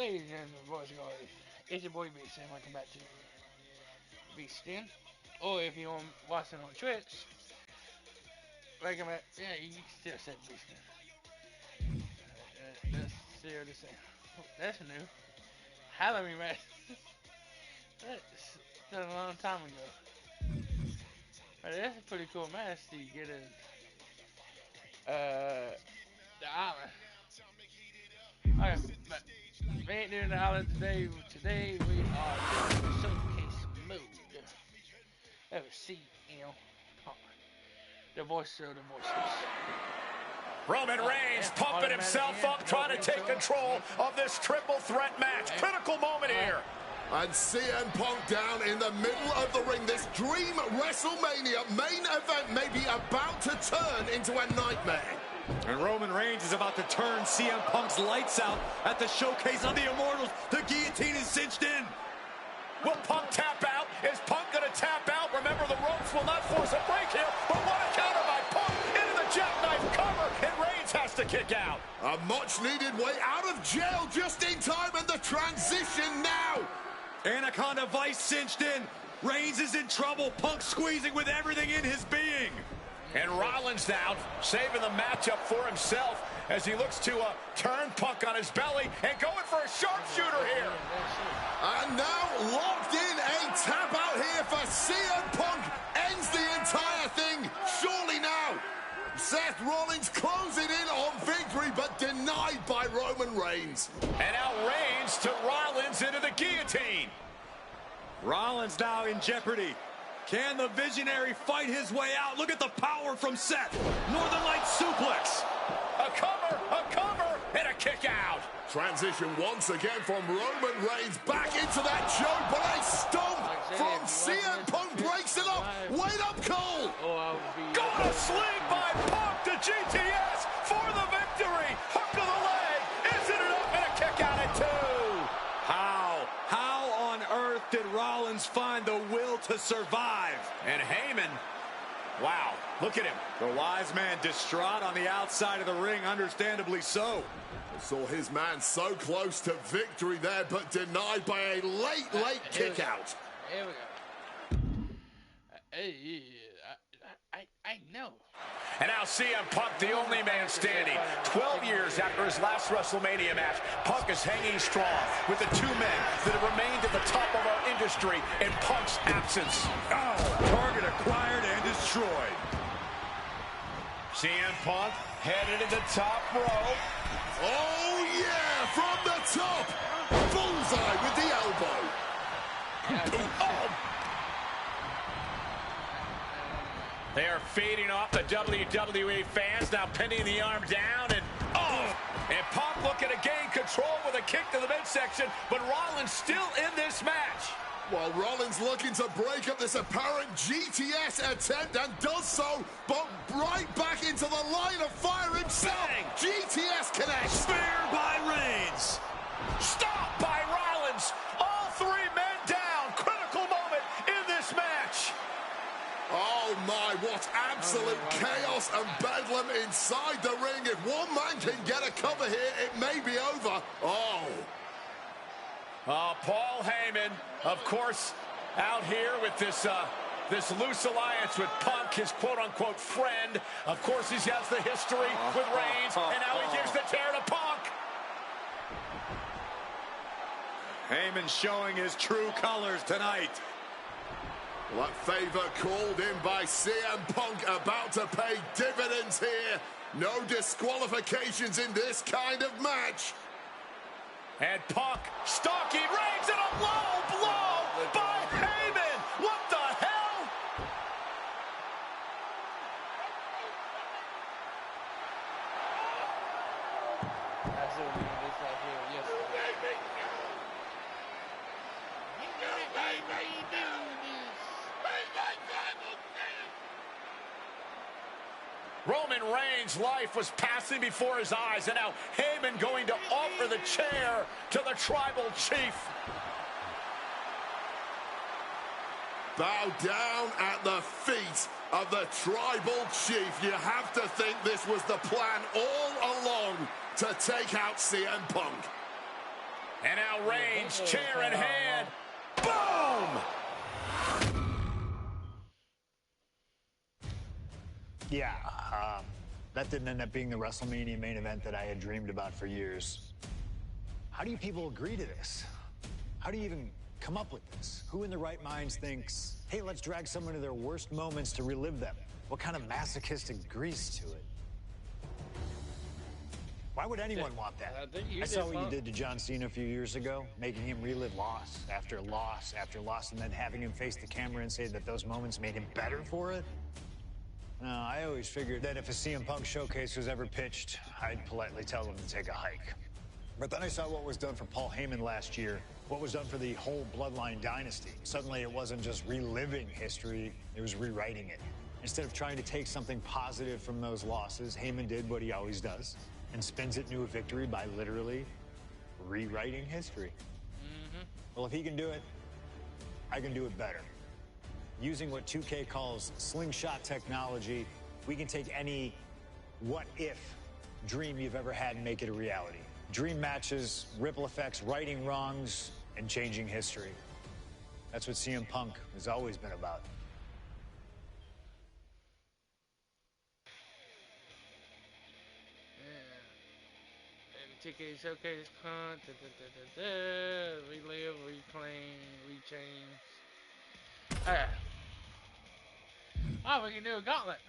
Ladies and gentlemen, boys and girls, it's your boy Beast, and welcome back to Beast Den. Or if you're watching on Twitch, welcome back. Yeah, you still said Beast Den. Let's see what they say. That's new. Halloween match. That's a long time ago. But that's a pretty cool match to get the island. Alright, but we ain't doing the island today. Today we are doing the showcase mode. Let's see, the voice of the voices. Roman Reigns pumping himself up, trying to take control of this triple threat match. Critical moment here. And CM Punk down in the middle of the ring. This dream WrestleMania main event may be about to turn into a nightmare. And Roman Reigns is about to turn CM Punk's lights out at the showcase of the Immortals. The guillotine is cinched in. Will Punk tap out? Is Punk going to tap out? Remember, the ropes will not force a break here, but what a counter by Punk into the jackknife cover, and Reigns has to kick out. A much-needed way out of jail just in time, and the transition now. Anaconda Vice cinched in. Reigns is in trouble. Punk squeezing with everything in his being. And Rollins now saving the matchup for himself as he looks to turn Punk on his belly and going for a sharpshooter here. And now locked in, a tap out here for CM Punk. Ends the entire thing, surely now. Seth Rollins closing in on victory, but denied by Roman Reigns. And now Reigns to Rollins into the guillotine. Rollins now in jeopardy. Can the visionary fight his way out? Look at the power from Seth. Northern Lights suplex. A cover, and a kick out. Transition once again from Roman Reigns back into that choke, but a stomp from CM Punk breaks it up. Wait up, Cole. Got a sling by Punk to GTS for the victory. Hook of the leg. Isn't it up? And a kick out at 2. How on earth did Rollins find the will to survive? And Heyman, wow, look at him. The wise man distraught on the outside of the ring, understandably so. Saw his man so close to victory there, but denied by a late kick out. Here we go. I know. And now CM Punk, the only man standing. 12 years after his last WrestleMania match, Punk is hanging strong with the two men that have remained at the top of our industry in Punk's absence. Oh, target acquired and destroyed. CM Punk headed to the top rope. Oh, yeah, from the top. Bullseye with the elbow. They are feeding off the WWE fans, now pinning the arm down, and Punk looking to gain control with a kick to the midsection, but Rollins still in this match. While Rollins looking to break up this apparent GTS attempt, and does so, but right back into the line of fire himself. Bang. GTS connects. Spear by Reigns. Stop by Rollins. All 3 men down. Critical moment in this match. Oh my, what absolute chaos and bedlam inside the ring. If one man can get a cover here, it may be over. Paul Heyman, of course, out here with this loose alliance with Punk, his quote-unquote friend. Of course, he has the history with Reigns, and now he gives the tear to Punk. Heyman showing his true colors tonight. That favor called in by CM Punk about to pay dividends here. No disqualifications in this kind of match. And Punk stalking Reigns, and a low blow by Heyman. What the hell? Roman Reigns' life was passing before his eyes, and now Heyman going to offer the chair to the tribal chief. Bow down at the feet of the tribal chief. You have to think this was the plan all along to take out CM Punk. And now Reigns, chair in hand. Boom! Yeah, that didn't end up being the WrestleMania main event that I had dreamed about for years. How do you people agree to this? How do you even come up with this? Who in their right minds thinks, hey, let's drag someone to their worst moments to relive them? What kind of masochistic agrees to it? Why would anyone want that? I saw what you did to John Cena a few years ago, making him relive loss after loss after loss, and then having him face the camera and say that those moments made him better for it. No, I always figured that if a CM Punk showcase was ever pitched, I'd politely tell them to take a hike. But then I saw what was done for Paul Heyman last year, what was done for the whole Bloodline dynasty. Suddenly it wasn't just reliving history, it was rewriting it. Instead of trying to take something positive from those losses, Heyman did what he always does and spins it into a victory by literally rewriting history. Well, if he can do it, I can do it better. Using what 2K calls slingshot technology, we can take any what-if dream you've ever had and make it a reality. Dream matches, ripple effects, righting wrongs, and changing history. That's what CM Punk has always been about. And 2K Showcase Punk, relive, reclaim, rechange. Alright. Oh, we can do a gauntlet.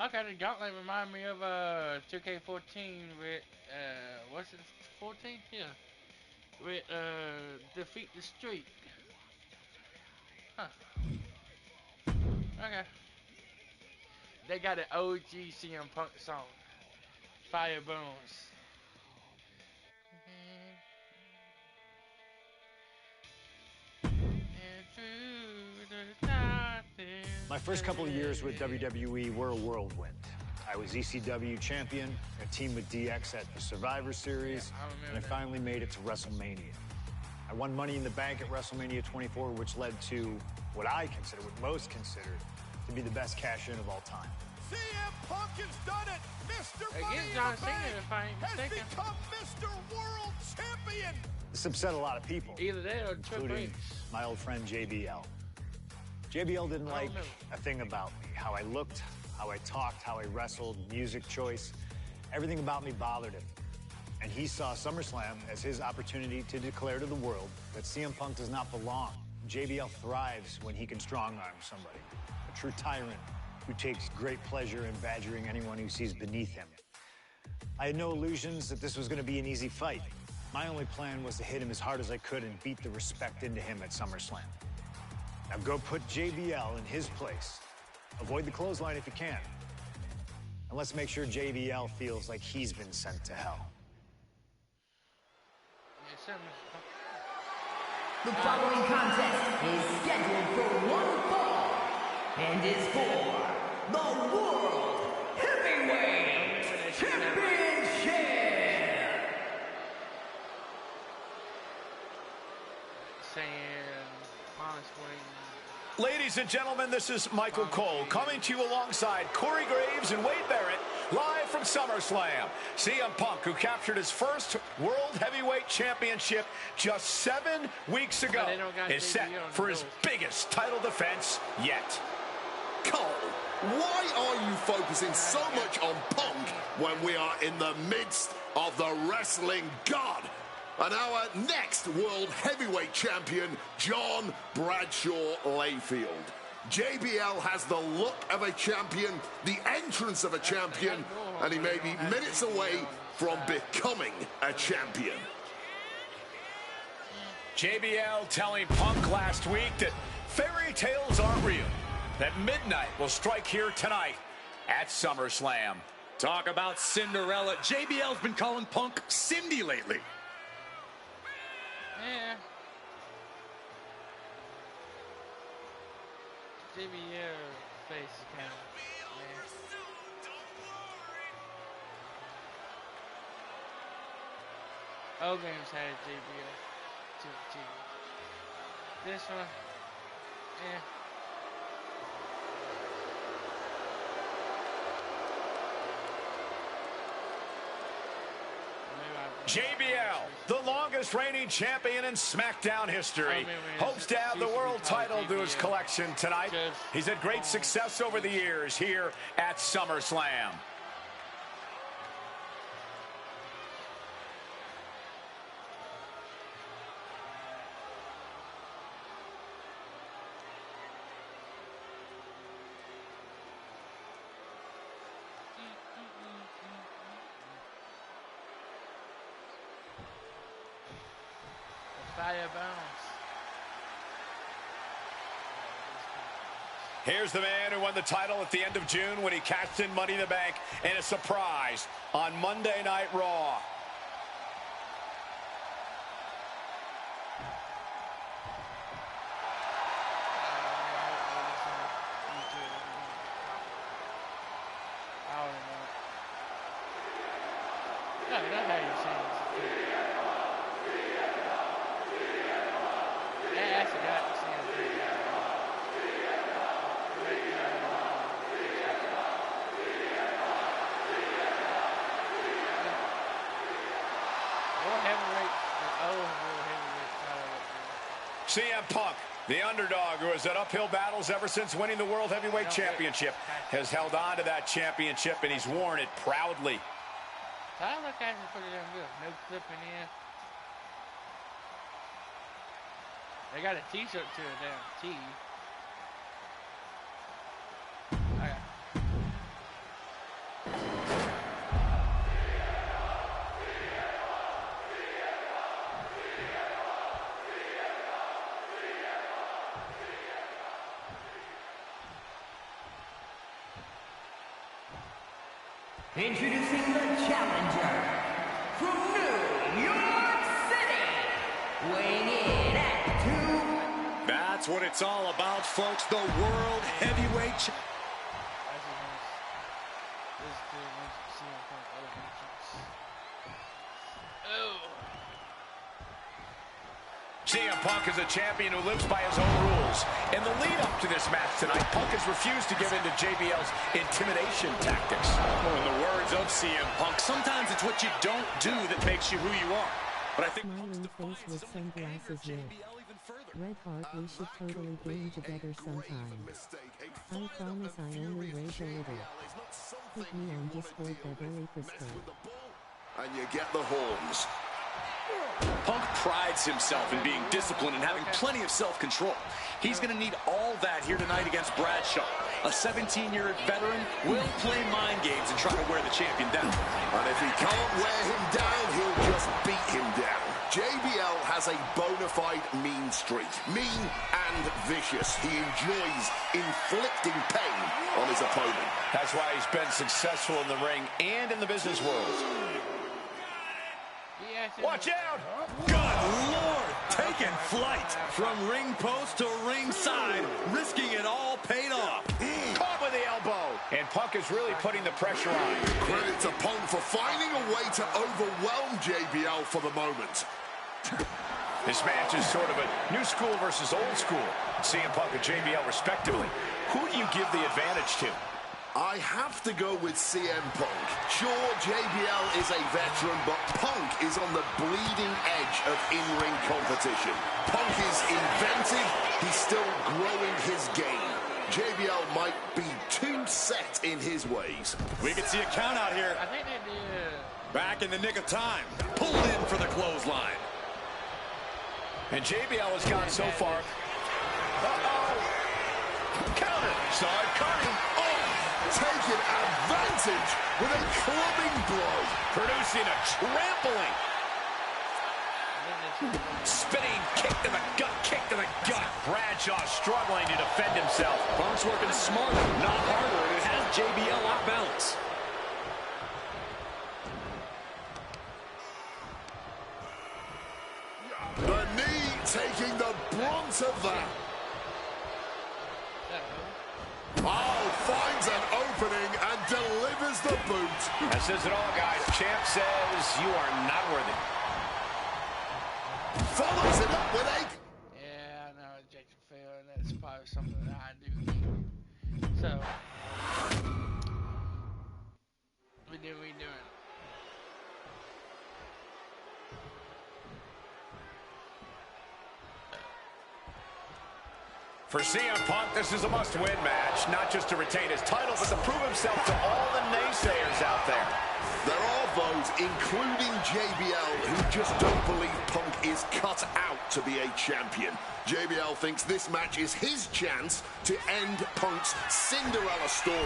Okay, the gauntlet remind me of 2K14 with what's it? 14? Yeah. With defeat the streak. Huh. Okay. They got an OG CM Punk song. Fire Bones. My first couple of years with WWE were a whirlwind. I was ECW champion, a team with DX at the Survivor Series, and I finally made it to WrestleMania. I won Money in the Bank at WrestleMania 24, which led to what I consider, what most consider, to be the best cash-in of all time. CM Punk has done it! Mr. Money Against in John the Cena, Bank if I ain't has mistaken. become Mr. World Champion! This upset a lot of people, Either that or Triple including H. my old friend JBL. JBL didn't like a thing about me, how I looked, how I talked, how I wrestled, music choice. Everything about me bothered him. And he saw SummerSlam as his opportunity to declare to the world that CM Punk does not belong. JBL thrives when he can strong-arm somebody, a true tyrant who takes great pleasure in badgering anyone who sees beneath him. I had no illusions that this was going to be an easy fight. My only plan was to hit him as hard as I could and beat the respect into him at SummerSlam. Now go put JBL in his place. Avoid the clothesline if you can. And let's make sure JBL feels like he's been sent to hell. The following contest is scheduled for one fall and is for the World Heavyweight Championship. Ladies and gentlemen, this is Michael Cole coming to you alongside Corey Graves and Wade Barrett, live from SummerSlam. CM Punk, who captured his first World Heavyweight Championship just 7 weeks ago, is set for his biggest title defense yet. Cole, why are you focusing so much on Punk when we are in the midst of the wrestling god? And our next World Heavyweight Champion, John Bradshaw Layfield. JBL has the look of a champion, the entrance of a champion, and he may be minutes away from becoming a champion. JBL telling Punk last week that fairy tales aren't real, that midnight will strike here tonight at SummerSlam. Talk about Cinderella. JBL's been calling Punk Cindy lately. Yeah. JBL face is kind of, Hogan's had JBL too. This one, yeah. Maybe I JBL, the longest reigning champion in SmackDown history, hopes to add the world title to his collection tonight. He's had great success over the years here at SummerSlam. Here's the man who won the title at the end of June when he cashed in Money in the Bank in a surprise on Monday Night Raw. CM Punk, the underdog who has had uphill battles ever since winning the World Heavyweight Championship, has held on to that championship, and he's worn it proudly. I look at it pretty damn good. No clipping in. They got a t-shirt to a damn tee. Introducing the challenger from New York City, weighing in at 2. That's what it's all about, folks. The World Heavyweight. CM Punk is a champion who lives by his own rules. In the lead-up to this match tonight, Punk has refused to give in to JBL's intimidation tactics. In the words of CM Punk, sometimes it's what you don't do that makes you who you are. But I think Smiling face with sunglasses with. Red Heart, we should totally game together sometime. I promise I only rage a little. Hit me on Discord, Beverly Frisco. And you get the horns. Punk prides himself in being disciplined and having plenty of self-control. He's going to need all that here tonight against Bradshaw. A 17-year veteran will play mind games and try to wear the champion down. And if he can't wear him down, he'll just beat him down. JBL has a bona fide mean streak. Mean and vicious. He enjoys inflicting pain on his opponent. That's why he's been successful in the ring and in the business world. Watch out! Good Lord! Taking flight from ring post to ringside, risking it all paid off. Caught with the elbow. And Punk is really putting the pressure on. Credit to Punk for finding a way to overwhelm JBL for the moment. This match is sort of a new school versus old school. CM Punk and JBL respectively. Who do you give the advantage to? I have to go with CM Punk. Sure, JBL is a veteran, but Punk is on the bleeding edge of in-ring competition. Punk is inventive. He's still growing his game. JBL might be too set in his ways. We can see a count out here. I think they did. Back in the nick of time. Pulled in for the clothesline. And JBL has gone so far. Counter. Saw it coming. Taking advantage with a clubbing blow. Producing a trampling. Spinning kick to the gut, kick to the gut. Bradshaw struggling to defend himself. Punk's working smarter, not harder, and it has JBL off balance. The knee taking the brunt of that. Finds an opening and delivers the boot. That says it all, guys. Champ says you are not worthy. Follows it up with a... Yeah, I know Jason failed, and that's probably something that I do need. So, we doing. For CM Punk, this is a must-win match, not just to retain his title, but to prove himself to all the naysayers out there. There are those, including JBL, who just don't believe Punk is cut out to be a champion. JBL thinks this match is his chance to end Punk's Cinderella story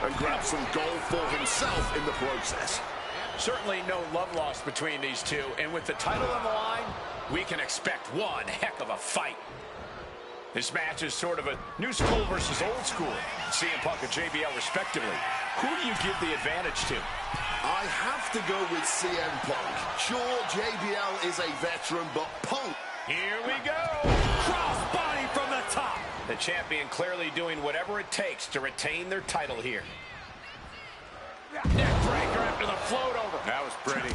and grab some gold for himself in the process. Certainly no love lost between these two, and with the title on the line, we can expect one heck of a fight. This match is sort of a new school versus old school. CM Punk and JBL respectively. Who do you give the advantage to? I have to go with CM Punk. Sure, JBL is a veteran, but Punk... Here we go! Cross body from the top! The champion clearly doing whatever it takes to retain their title here. Neck breaker after the float over. That was pretty.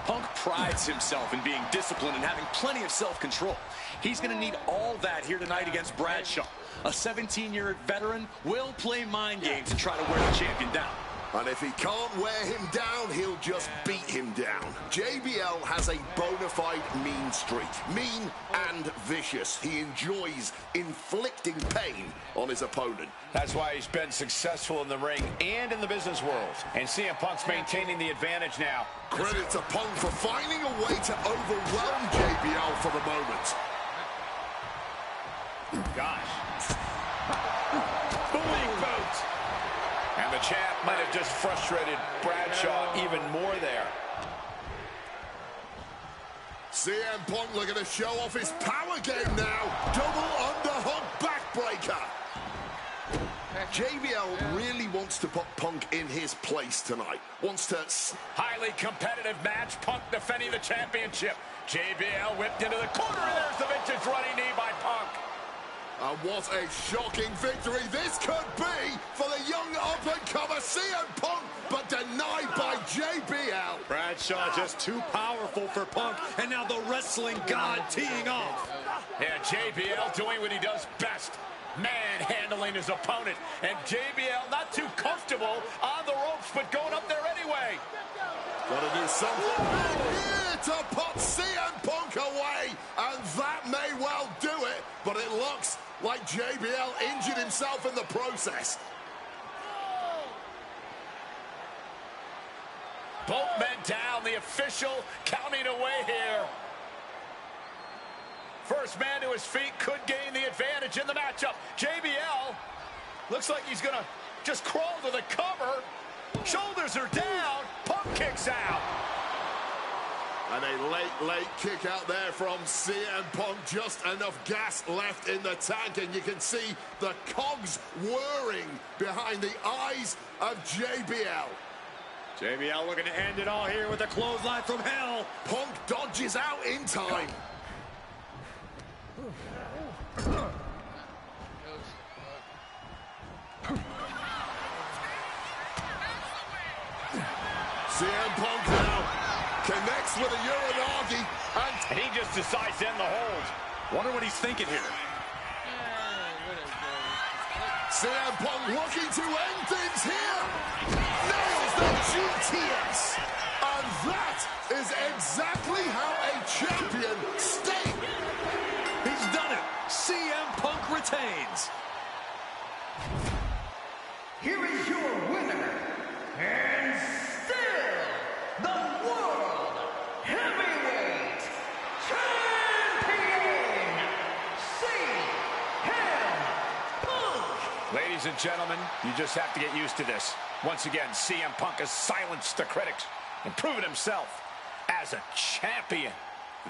Punk prides himself in being disciplined and having plenty of self-control. He's going to need all that here tonight against Bradshaw. A 17-year veteran will play mind games and try to wear the champion down. And if he can't wear him down, he'll just beat him down. JBL has a bona fide mean streak. Mean and vicious. He enjoys inflicting pain on his opponent. That's why he's been successful in the ring and in the business world. And CM Punk's maintaining the advantage now. Credit to Punk for finding a way to overwhelm JBL for the moment. Gosh. Boom boot. And the champ might have just frustrated Bradshaw even more there. CM Punk looking to show off his power game now. Double underhook backbreaker. JBL really wants to put Punk in his place tonight. Wants to... Highly competitive match. Punk defending the championship. JBL whipped into the corner, and there's the vintage running knee by Punk. And what a shocking victory this could be for the young up-and-comer CM Punk, but denied by JBL. Bradshaw just too powerful for Punk, and now the wrestling god teeing off. Yeah, JBL doing what he does best, manhandling his opponent. And JBL not too comfortable on the ropes, but going up there anyway. Gotta do something here to put CM Punk away, and that may well do it, but it looks like JBL injured himself in the process. Both men down, the official counting away here. First man to his feet could gain the advantage in the matchup. JBL looks like he's gonna just crawl to the cover. Shoulders are down. Punk kicks out. And a late kick out there from CM Punk. Just enough gas left in the tank, and you can see the cogs whirring behind the eyes of JBL. JBL looking to end it all here with a clothesline from hell. Punk dodges out in time. CM Punk now connects with a Uranagi, and he just decides to end the hold. Wonder what he's thinking here. CM Punk looking to end things here. Nails the GTS. And that is exactly how a champion stays. He's done it. CM Punk retains. Here is your winner, and still the World Heavyweight Champion, CM Punk. Ladies and gentlemen, you just have to get used to this. Once again, CM Punk has silenced the critics and proven himself as a champion.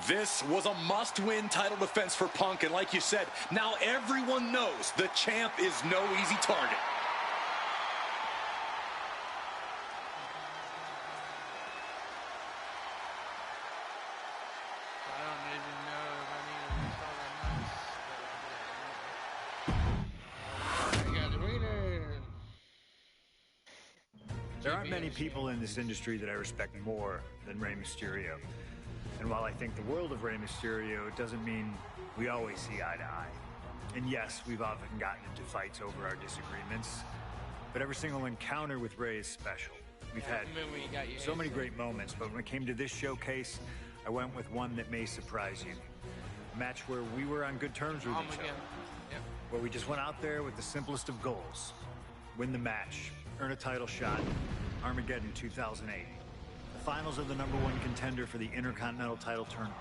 This was a must-win title defense for Punk, and like you said, now everyone knows the champ is no easy target. There aren't many people in this industry that I respect more than Rey Mysterio. And while I think the world of Rey Mysterio, it doesn't mean we always see eye to eye. And yes, we've often gotten into fights over our disagreements, but every single encounter with Rey is special. We've had so many great moments, but when it came to this showcase, I went with one that may surprise you. A match where we were on good terms with each other. where we just went out there with the simplest of goals. Win the match, earn a title shot, Armageddon 2008. The finals of the #1 contender for the Intercontinental title tournament.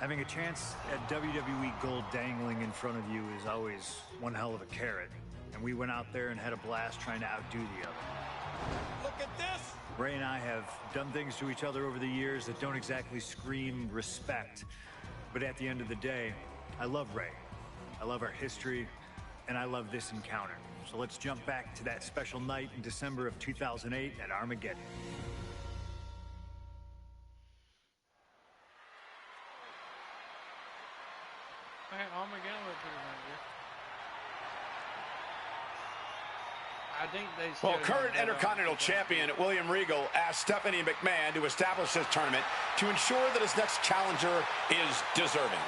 Having a chance at WWE gold dangling in front of you is always one hell of a carrot. And we went out there and had a blast trying to outdo the other. Look at this! Ray and I have done things to each other over the years that don't exactly scream respect. But at the end of the day, I love Ray. I love our history, and I love this encounter. So let's jump back to that special night in December of 2008 at Armageddon. Armageddon looked pretty good. I think they Well, current Intercontinental Champion William Regal asked Stephanie McMahon to establish this tournament to ensure that his next challenger is deserving.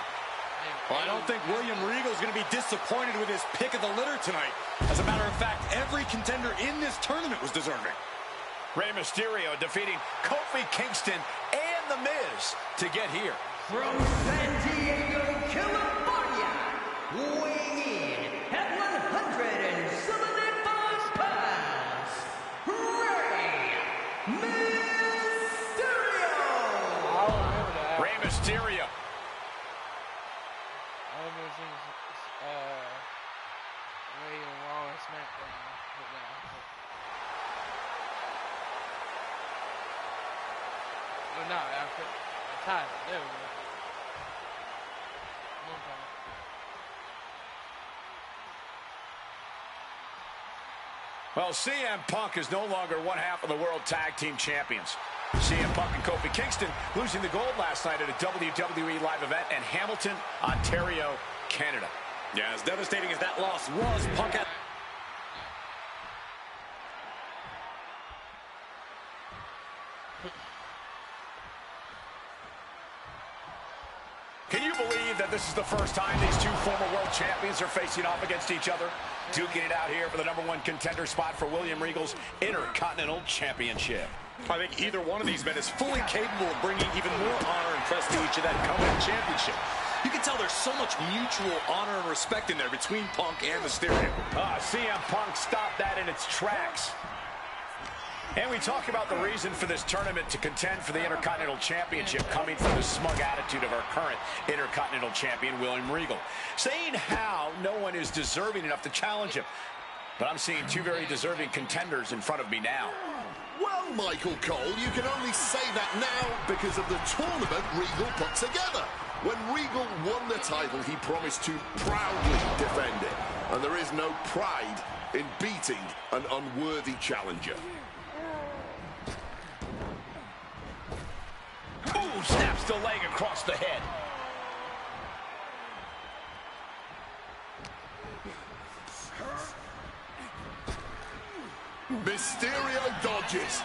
Well, I don't think William Regal is going to be disappointed with his pick of the litter tonight. As a matter of fact, every contender in this tournament was deserving. Rey Mysterio defeating Kofi Kingston and The Miz to get here. From San Diego, California, weighing in at 175 pounds, Rey Mysterio! I remember that. Rey Mysterio. I remember seeing Ray and Raw and SmackDown. Well, no, after the title. There we go. One time. Well, CM Punk is no longer one half of the World Tag Team Champions. CM Punk and Kofi Kingston losing the gold last night at a WWE live event in Hamilton, Ontario, Canada. Yeah, as devastating as that loss was, Punk had... Can you believe that this is the first time these two former world champions are facing off against each other? Duking it out here for the #1 contender spot for William Regal's Intercontinental Championship. I think either one of these men is fully capable of bringing even more honor and prestige to that coming championship. You can tell there's so much mutual honor and respect in there between Punk and Mysterio. CM Punk stopped that in its tracks. And we talk about the reason for this tournament to contend for the Intercontinental Championship coming from the smug attitude of our current Intercontinental Champion, William Regal, saying how no one is deserving enough to challenge him. But I'm seeing two very deserving contenders in front of me now. Well, Michael Cole, you can only say that now because of the tournament Regal put together. When Regal won the title, he promised to proudly defend it. And there is no pride in beating an unworthy challenger. Ooh, snaps the leg across the head. Mysterio dodges.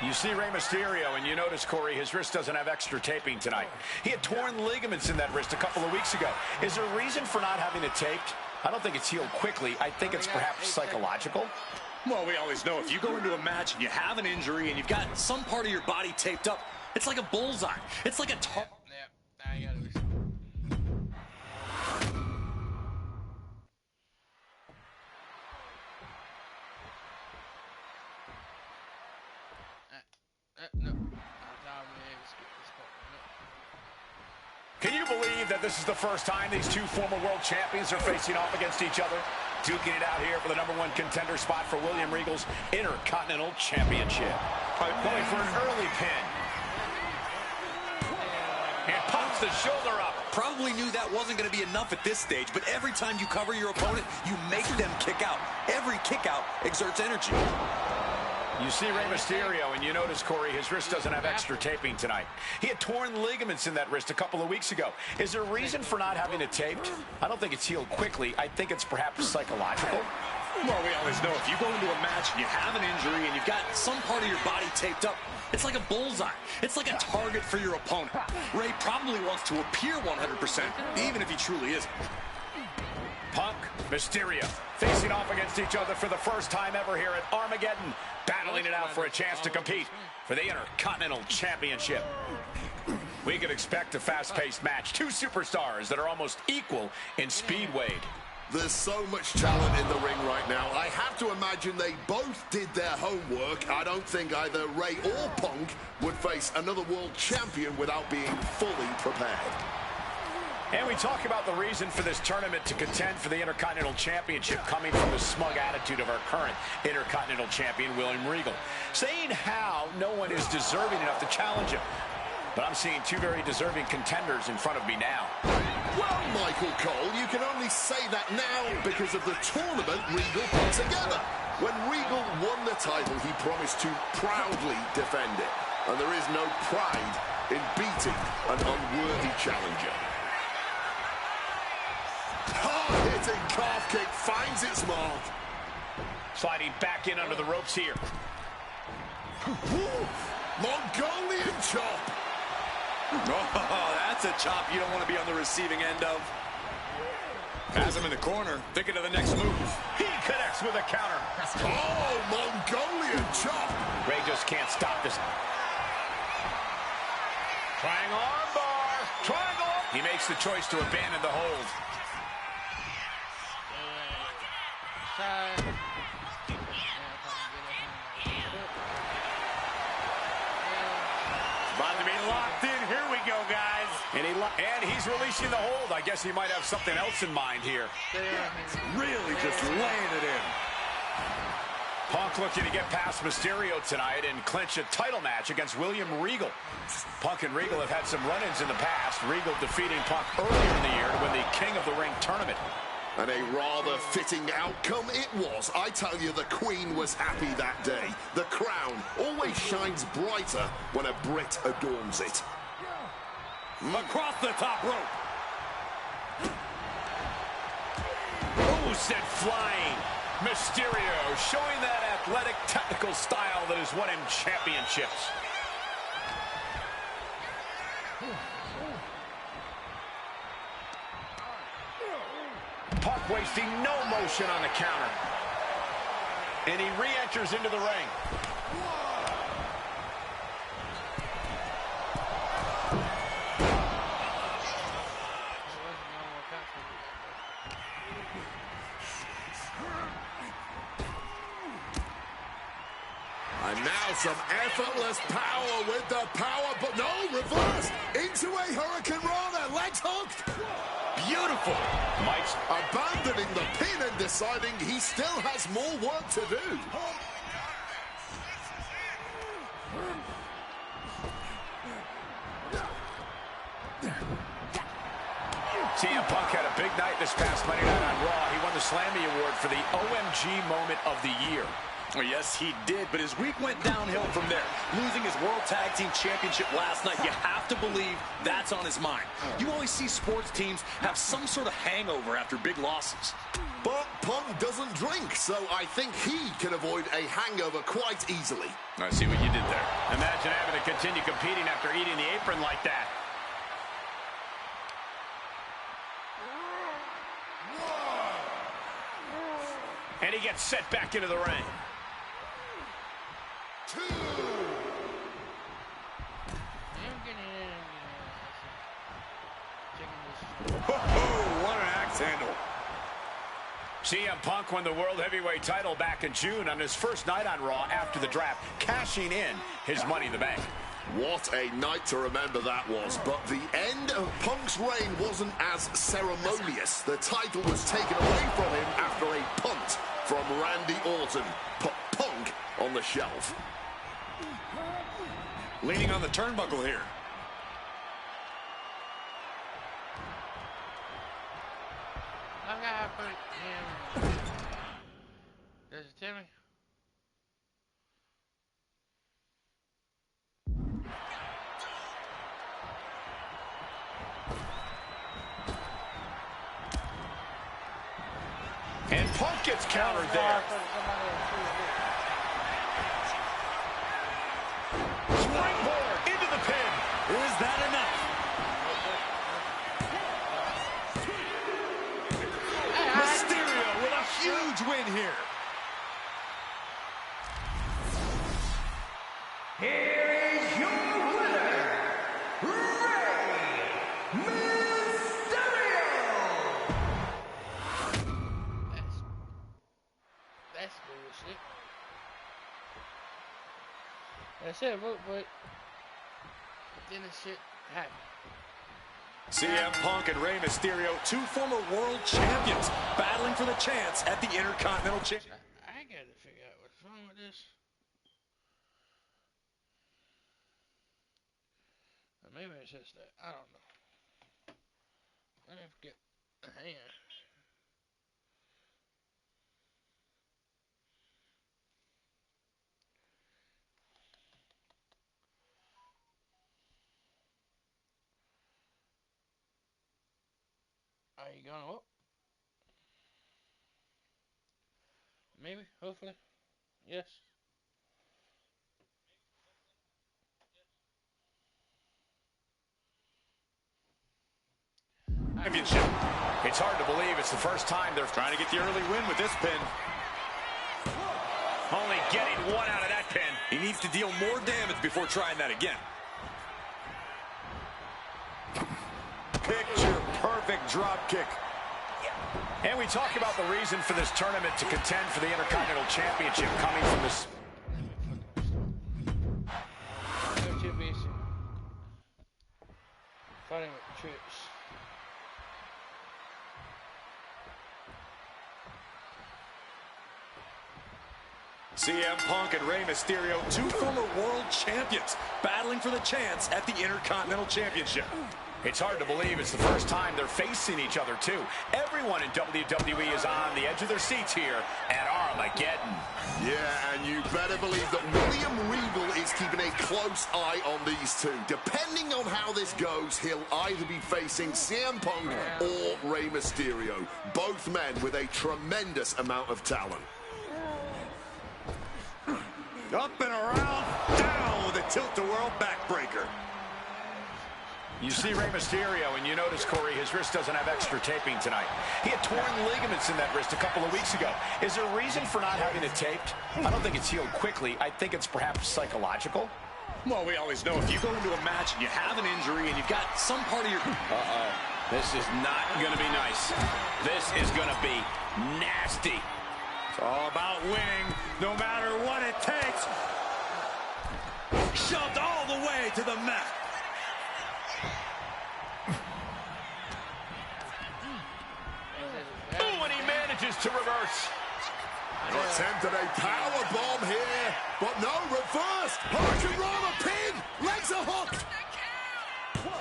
You see Rey Mysterio, and you notice, Corey, his wrist doesn't have extra taping tonight. He had torn ligaments in that wrist a couple of weeks ago. Is there a reason for not having it taped? I don't think it's healed quickly. I think it's perhaps psychological. Well, we always know if you go into a match and you have an injury and you've got some part of your body taped up, it's like a bullseye. It's like a target. Yeah, I gotta be. No. Can you believe that this is the first time these two former world champions are facing off against each other? Duking it out here for the #1 contender spot for William Regal's Intercontinental Championship. Going for an early pin. And pops the shoulder up. Probably knew that wasn't going to be enough at this stage, but every time you cover your opponent, you make them kick out. Every kick out exerts energy. You see Rey Mysterio, and you notice, Corey, his wrist doesn't have extra taping tonight. He had torn ligaments in that wrist a couple of weeks ago. Is there a reason for not having it taped? I don't think it's healed quickly. I think it's perhaps psychological. Well, we always know if you go into a match and you have an injury and you've got some part of your body taped up, it's like a bullseye. It's like a target for your opponent. Ray probably wants to appear 100%, even if he truly isn't. Punk, Mysterio, facing off against each other for the first time ever here at Armageddon, battling it out for a chance to compete for the Intercontinental Championship. We could expect a fast-paced match. Two superstars that are almost equal in speed, Wade. There's so much talent in the ring right now. I have to imagine they both did their homework. I don't think either Ray or Punk would face another world champion without being fully prepared. And we talk about the reason for this tournament to contend for the Intercontinental Championship coming from the smug attitude of our current Intercontinental Champion, William Regal, saying how no one is deserving enough to challenge him. But I'm seeing two very deserving contenders in front of me now. Well, Michael Cole, you can only say that now because of the tournament Regal put together. When Regal won the title, he promised to proudly defend it. And there is no pride in beating an unworthy challenger. Hard-hitting calf kick finds its mark. Sliding back in under the ropes here. Mongolian chop. Oh, that's a chop you don't want to be on the receiving end of. Has him in the corner, thinking of the next move. He connects with a counter. Oh, Mongolian chop. Ray just can't stop this. Triangle armbar. Triangle. He makes the choice to abandon the hold. About to be locked in. Here we go, guys. And he's releasing the hold. I guess he might have something else in mind here. Really just laying it in. Punk looking to get past Mysterio tonight and clinch a title match against William Regal. Punk and Regal have had some run-ins in the past. Regal defeating Punk earlier in the year to win the King of the Ring tournament. And a rather fitting outcome it was. I tell you, the Queen was happy that day. The crown always shines brighter when a Brit adorns it. Across the top rope. Oh, sent flying. Mysterio showing that athletic, technical style that has won him championships. Punk wasting no motion on the counter. And he re-enters into the ring. And now some effortless power with the power, but no, reverse into a Hurricane Rana, legs hooked. Beautiful. Mike's abandoning the pin and deciding he still has more work to do. CM Punk had a big night this past Monday night on Raw. He won the Slammy Award for the OMG Moment of the Year. Oh, yes, he did, but his week went downhill from there. Losing his World Tag Team Championship last night, you have to believe that's on his mind. You always see sports teams have some sort of hangover after big losses. But Punk doesn't drink, so I think he can avoid a hangover quite easily. I see what you did there. Imagine having to continue competing after eating the apron like that. And he gets set back into the ring. What an axe handle. CM Punk won the World Heavyweight title back in June on his first night on Raw after the draft, cashing in his Money in the Bank. What a night to remember that was, but the end of Punk's reign wasn't as ceremonious. The title was taken away from him after a punt from Randy Orton. Put Punk on the shelf. Leaning on the turnbuckle here. I gotta put him. Does it tell me? And Punk gets countered there. Springboard into the pin. Is that enough? Mysterio with a huge win here. Here is your winner, several, but then this shit happened. CM Punk and Rey Mysterio, two former world champions, battling for the chance at the Intercontinental Championship. I gotta figure out what's wrong with this. Or maybe it's just that. I don't know. Let me get a hand. Are you going up? Maybe, hopefully. Yes. Championship. It's hard to believe it's the first time they're trying to get the early win with this pin. Only getting one out of that pin. He needs to deal more damage before trying that again. Picture perfect drop kick. And we talk about the reason for this tournament to contend for the Intercontinental Championship coming from this. RGWBeast. Fighting with troops. CM Punk and Rey Mysterio, two former world champions, battling for the chance at the Intercontinental Championship. It's hard to believe it's the first time they're facing each other, too. Everyone in WWE is on the edge of their seats here at Armageddon. Yeah, and you better believe that William Regal is keeping a close eye on these two. Depending on how this goes, he'll either be facing CM Punk or Rey Mysterio. Both men with a tremendous amount of talent. Up and around, down with a tilt-the-world backbreaker. You see Rey Mysterio, and you notice, Corey, his wrist doesn't have extra taping tonight. He had torn ligaments in that wrist a couple of weeks ago. Is there a reason for not having it taped? I don't think it's healed quickly. I think it's perhaps psychological. Well, we always know if you go into a match and you have an injury and you've got some part of your... This is not going to be nice. This is going to be nasty. It's all about winning, no matter what it takes. Shoved all the way to the mat. Oh, and he manages to reverse. Attempted a power bomb here, but no, reversed. Hurricane Rama pin. Legs are hooked.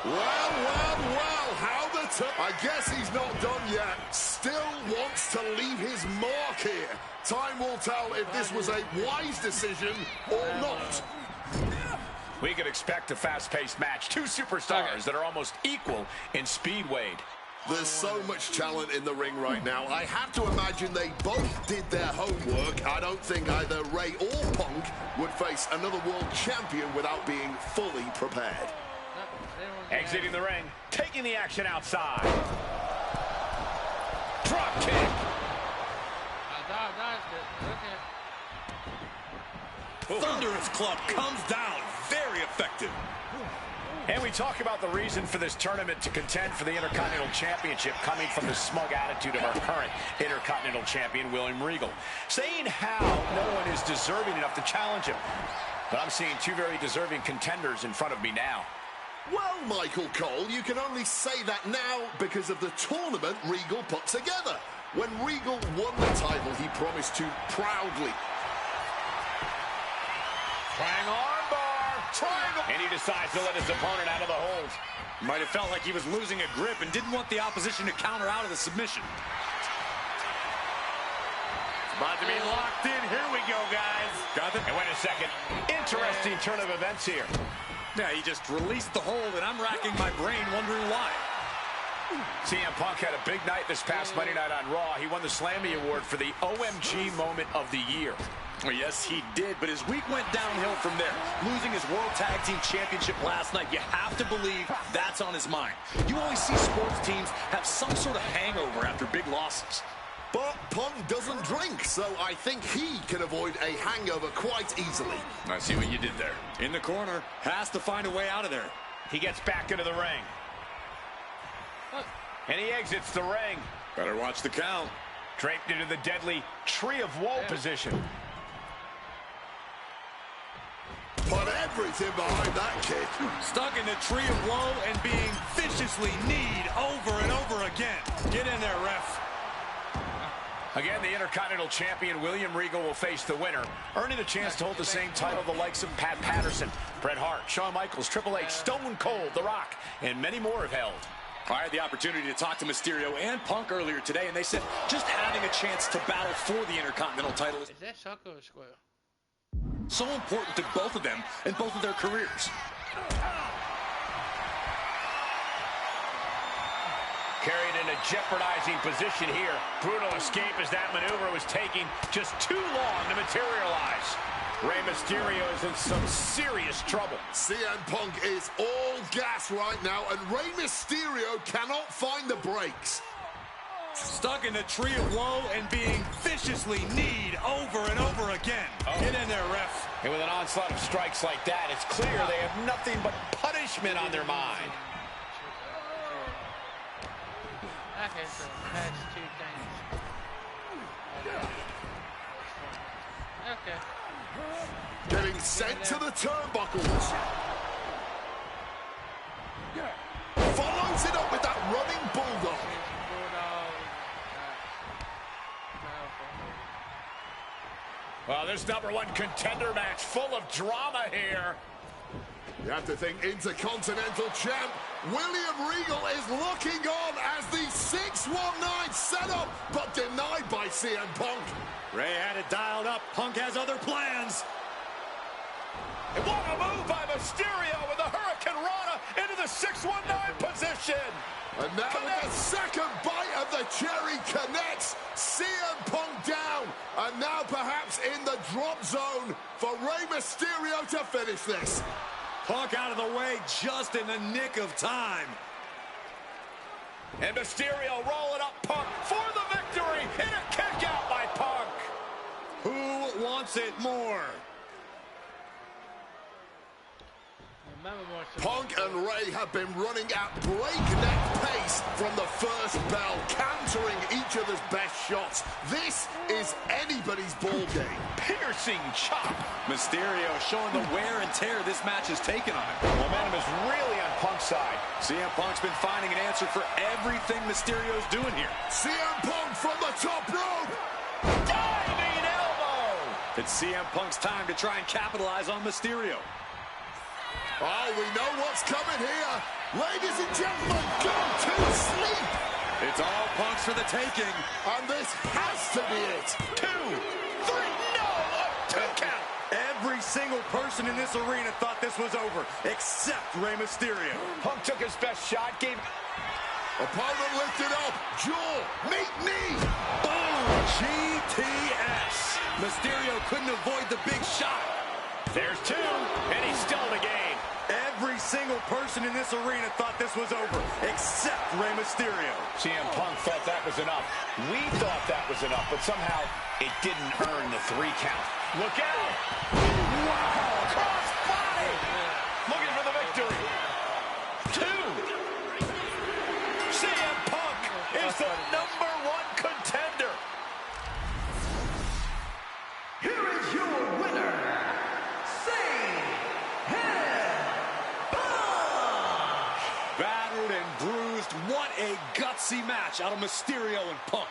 Well, how the I guess he's not done yet. Still wants to leave his mark here. Time will tell if this was a wise decision or not. We could expect a fast-paced match. Two superstars that are almost equal in speed, Wade. There's so much talent in the ring right now. I have to imagine they both did their homework. I don't think either Rey or Punk would face another world champion without being fully prepared. Exiting the ring, taking the action outside. Drop kick. Thunderous club comes down. Very effective. And we talk about the reason for this tournament to contend for the Intercontinental Championship coming from the smug attitude of our current Intercontinental Champion, William Regal, saying how no one is deserving enough to challenge him. But I'm seeing two very deserving contenders in front of me now. Well, Michael Cole, you can only say that now because of the tournament Regal put together. When Regal won the title, he promised to proudly... Triangle armbar, triangle, and he decides to let his opponent out of the hold. Might have felt like he was losing a grip and didn't want the opposition to counter out of the submission. It's about to be locked in. Here we go, guys. Got it. And wait a second. Interesting turn of events here. Yeah, he just released the hold, and I'm racking my brain wondering why. CM Punk had a big night this past Monday night on Raw. He won the Slammy Award for the OMG Moment of the Year. Well, yes, he did, but his week went downhill from there. Losing his World Tag Team Championship last night, you have to believe that's on his mind. You always see sports teams have some sort of hangover after big losses. But Punk doesn't drink, so I think he can avoid a hangover quite easily. I see what you did there. In the corner, has to find a way out of there. He gets back into the ring. And he exits the ring. Better watch the count. Draped into the deadly Tree of Woe position. Put in. everything behind that kick. Stuck in the tree of woe and being viciously kneed over and over again. Get in there, ref. Again, the Intercontinental Champion William Regal will face the winner, earning the chance to hold the same title the likes of Pat Patterson, Bret Hart, Shawn Michaels, Triple H, Stone Cold, The Rock, and many more have held. I had the opportunity to talk to Mysterio and Punk earlier today, and they said just having a chance to battle for the Intercontinental title Is that soccer or square? so important to both of them and both of their careers. Carried in a jeopardizing position here. Brutal escape as that maneuver was taking just too long to materialize. Rey Mysterio is in some serious trouble. CM Punk is all gas right now, and Rey Mysterio cannot find the brakes. Stuck in the tree of woe and being viciously kneed over and over again. Get in there, ref. And with an onslaught of strikes like that, it's clear they have nothing but punishment on their mind. Okay, so that's two things. Okay. Getting sent to the turnbuckles. Follows it up with that running bulldog. Well, this #1 contender match full of drama here. You have to think Intercontinental Champ William Regal is looking on as the 619 setup, but denied by CM Punk. Rey had it dialed up. Punk has other plans. And what a move by Mysterio with the Hurricane Rana into the 619 position. And now with the second bite of the cherry connects, CM Punk down. And now perhaps in the drop zone for Rey Mysterio to finish this. Punk out of the way just in the nick of time. And Mysterio rolling up Punk for the victory in a kick out by Punk. Who wants it more? Punk and Rey have been running at breakneck pace from the first bell, countering each other's best shots. This is anybody's ball game. Piercing chop. Mysterio showing the wear and tear this match has taken on him. Momentum is really on Punk's side. CM Punk's been finding an answer for everything Mysterio's doing here. CM Punk from the top rope. Diving elbow. It's CM Punk's time to try and capitalize on Mysterio. Oh, we know what's coming here. Ladies and gentlemen, go to sleep. It's all Punk's for the taking. And this has to be it. 2, 3, no, a 2 count. Every single person in this arena thought this was over, except Rey Mysterio. Punk took his best shot, gave... Opponent lifted up. Jaw, meet knee. Boom! GTS. Mysterio couldn't avoid the big shot. There's 2, and he's still in the game. Every single person in this arena thought this was over, except Rey Mysterio. CM Punk thought that was enough. We thought that was enough, but somehow it didn't earn the 3 count. Look out! Wow! Cross body! Looking for the victory. 2. CM Punk is the #1 contender. Here is your winner, Battered and bruised. What a gutsy match out of Mysterio and Punk.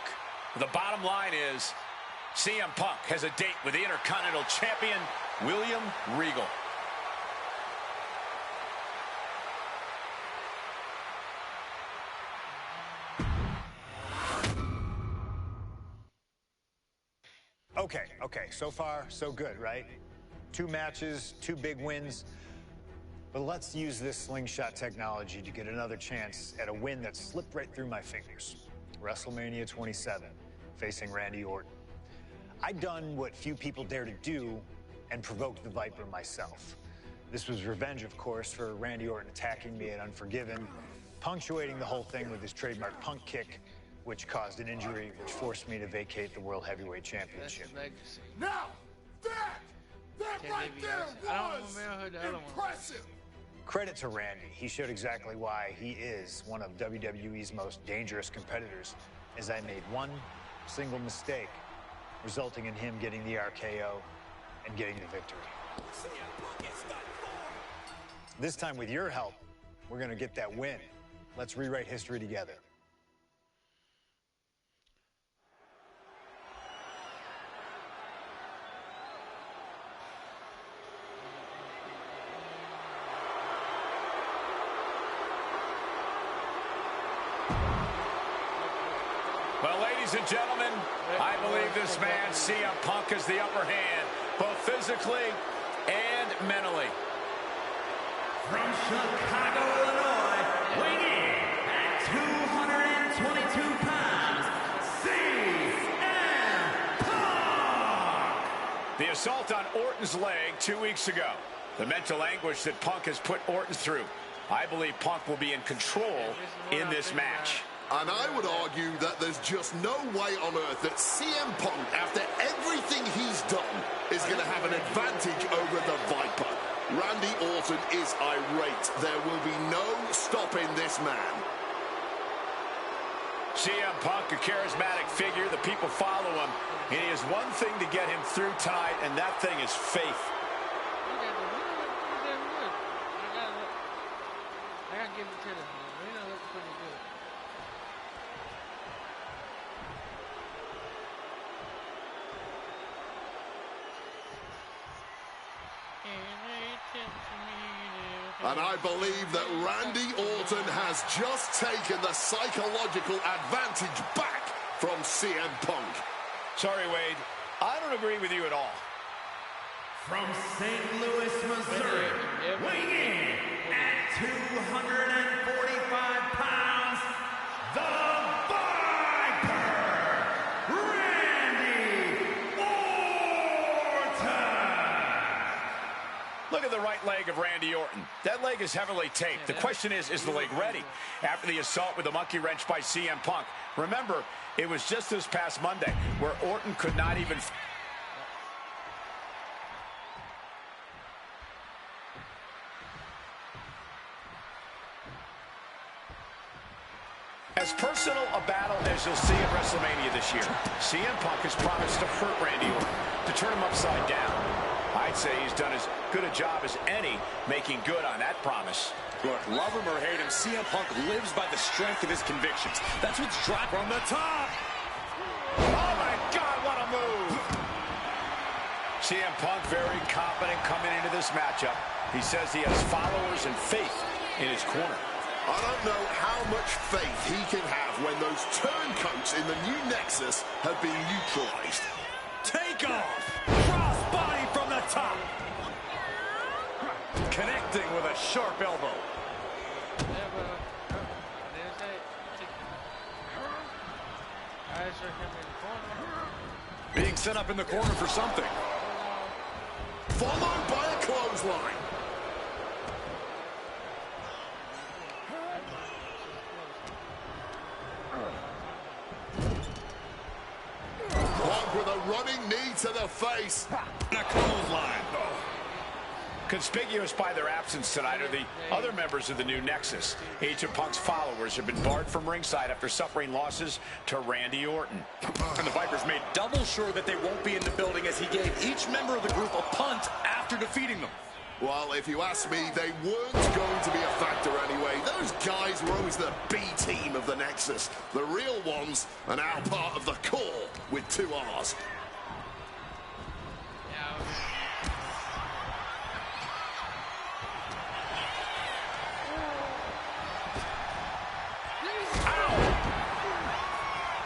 The bottom line is CM Punk has a date with the Intercontinental Champion, William Regal. Okay, so far, so good, right? 2 matches, 2 big wins. But let's use this slingshot technology to get another chance at a win that slipped right through my fingers. WrestleMania 27, facing Randy Orton. I'd done what few people dare to do and provoked the Viper myself. This was revenge, of course, for Randy Orton attacking me at Unforgiven, punctuating the whole thing with his trademark punk kick, which caused an injury, which forced me to vacate the World Heavyweight Championship. Now, that right there was impressive. Credit to Randy. He showed exactly why he is one of WWE's most dangerous competitors, as I made one single mistake, resulting in him getting the RKO and getting the victory. This time with your help, we're going to get that win. Let's rewrite history together. Well, ladies and gentlemen, I believe this man, CM Punk, has the upper hand, both physically and mentally. From Chicago, Illinois, weighing in at 222 pounds, CM Punk! The assault on Orton's leg 2 weeks ago. The mental anguish that Punk has put Orton through. I believe Punk will be in control in this match. And I would argue that there's just no way on earth that CM Punk, after everything he's done, is going to have an advantage over the Viper. Randy Orton is irate. There will be no stopping this man. CM Punk, a charismatic figure. The people follow him. And he has one thing to get him through tonight, and that thing is faith. I gotta give it to them. Reno looks pretty good. And I believe that Randy Orton has just taken the psychological advantage back from CM Punk. Sorry, Wade. I don't agree with you at all. From St. Louis, Missouri, weighing in at 245 pounds, the Viper, Randy Orton! Look at the right leg of Randy Orton. That leg is heavily taped. The question is the leg ready? After the assault with a monkey wrench by CM Punk. Remember, it was just this past Monday where Orton could not even... As personal a battle as you'll see at WrestleMania this year, CM Punk has promised to hurt Randy Orton, to turn him upside down. I'd say he's done as good a job as any making good on that promise. Look, love him or hate him, CM Punk lives by the strength of his convictions. That's what's dropped from the top. Oh, my God, what a move. CM Punk very confident coming into this matchup. He says he has followers and faith in his corner. I don't know how much faith he can have when those turncoats in the new Nexus have been neutralized. Take off! Cross body from the top! Connecting with a sharp elbow. Being set up in the corner for something. Followed by a clothesline. Punk with a running knee to the face. And a clothesline. Conspicuous by their absence tonight are the other members of the new Nexus. Each of Punk's followers have been barred from ringside after suffering losses to Randy Orton. And the Vipers made double sure that they won't be in the building as he gave each member of the group a punt after defeating them. Well, if you ask me, they weren't going to be a factor anyway. Those guys were always the B team of the Nexus. The real ones are now part of the core with 2 R's.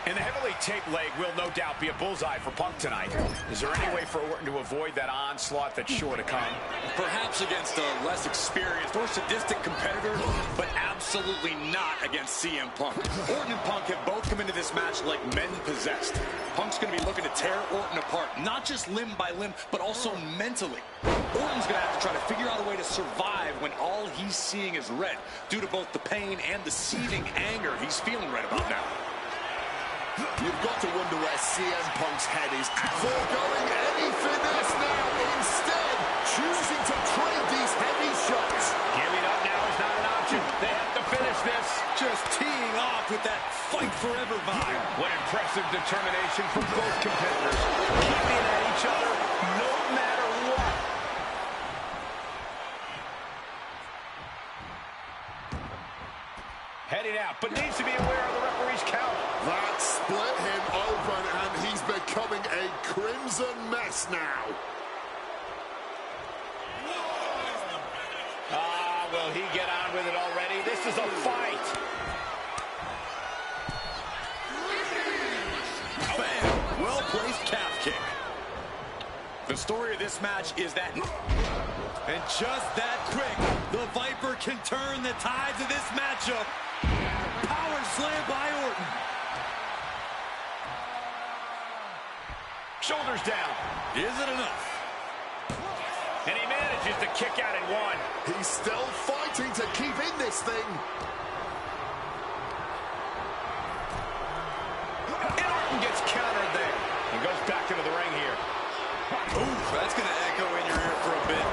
And the heavily taped leg will no doubt be a bullseye for Punk tonight. Is there any way for Orton to avoid that onslaught that's sure to come? Perhaps against a less experienced or sadistic competitor, but absolutely not against CM Punk. Orton and Punk have both come into this match like men possessed. Punk's going to be looking to tear Orton apart, not just limb by limb, but also mentally. Orton's going to have to try to figure out a way to survive when all he's seeing is red, due to both the pain and the seething anger he's feeling right about now. You've got to wonder where CM Punk's head is. Foregoing any finesse now, instead choosing to trade these heavy shots. Giving up now is not an option. They have to finish this. Just teeing off with that fight forever vibe. What impressive determination from both competitors. Keeping at each other no matter what. Heading out, but needs to be aware of the referee's count. That split him open, and he's becoming a crimson mess now. Will he get on with it already? This is a fight. Bam! Well-placed calf kick. The story of this match is that... And just that quick, the Viper can turn the tides of this matchup. Power slam by Orton. Shoulders down. Is it enough? And he manages to kick out in one. He's still fighting to keep in this thing. And Orton gets countered there. And goes back into the ring here. Oof, that's going to echo in your ear for a bit.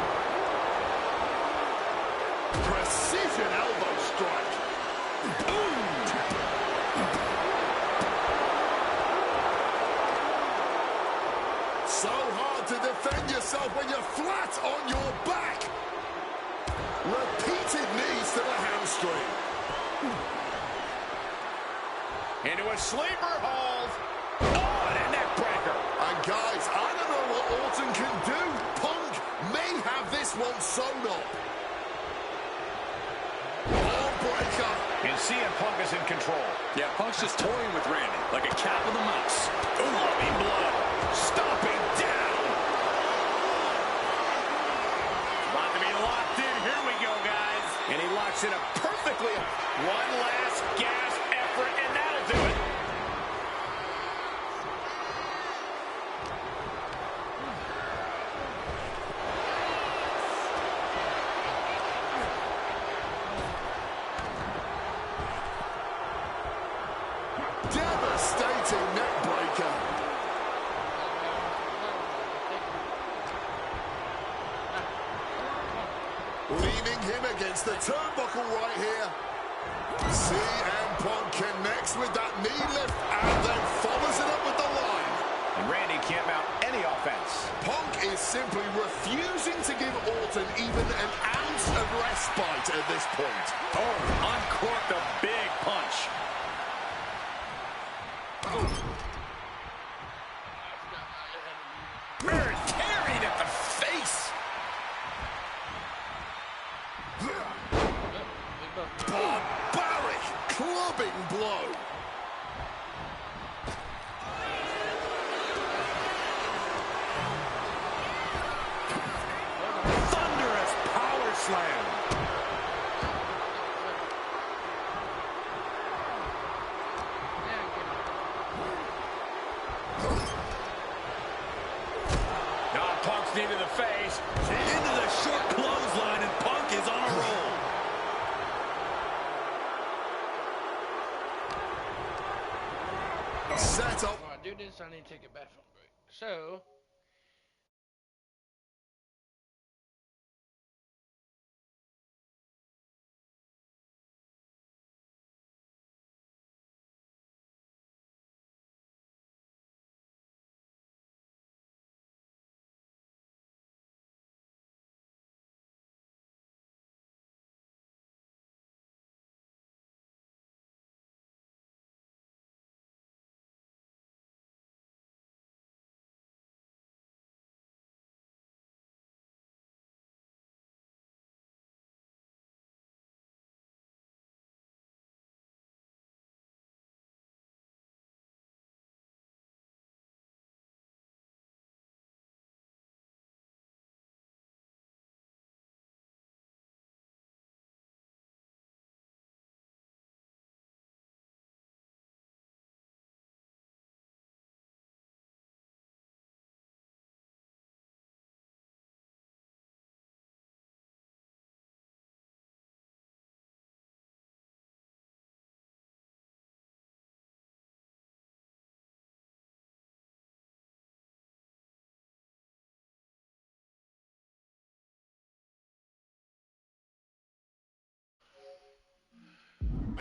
Precision elbow strike. Boom! So hard to defend yourself when you're flat on your back. Repeated knees to the hamstring. Into a sleeper hold. Oh, and a neck breaker. And guys, I don't know what Orton can do. Punk may have this one sewn up. Breaker. And CM Punk is in control. Yeah, Punk's just toying with Randy like a cat with a mouse. Loving blow. Stomping down. About to be locked in. Here we go, guys. And he locks in a perfectly. One last gasp effort, and that'll do it. Devastating neck breaker. Leaning him against the turnbuckle right here. CM Punk connects with that knee lift and then follows it up with the line. And Randy can't mount any offense. Punk is simply refusing to give Orton even an ounce of respite at this point. Oh, uncorked a big punch. Carried at the face. Barbaric clubbing blow. Thunderous power slam. Punk's knee to the face. Into the short clothesline, and Punk is on a roll. Set up. While I do this, I need to take a bathroom break. So...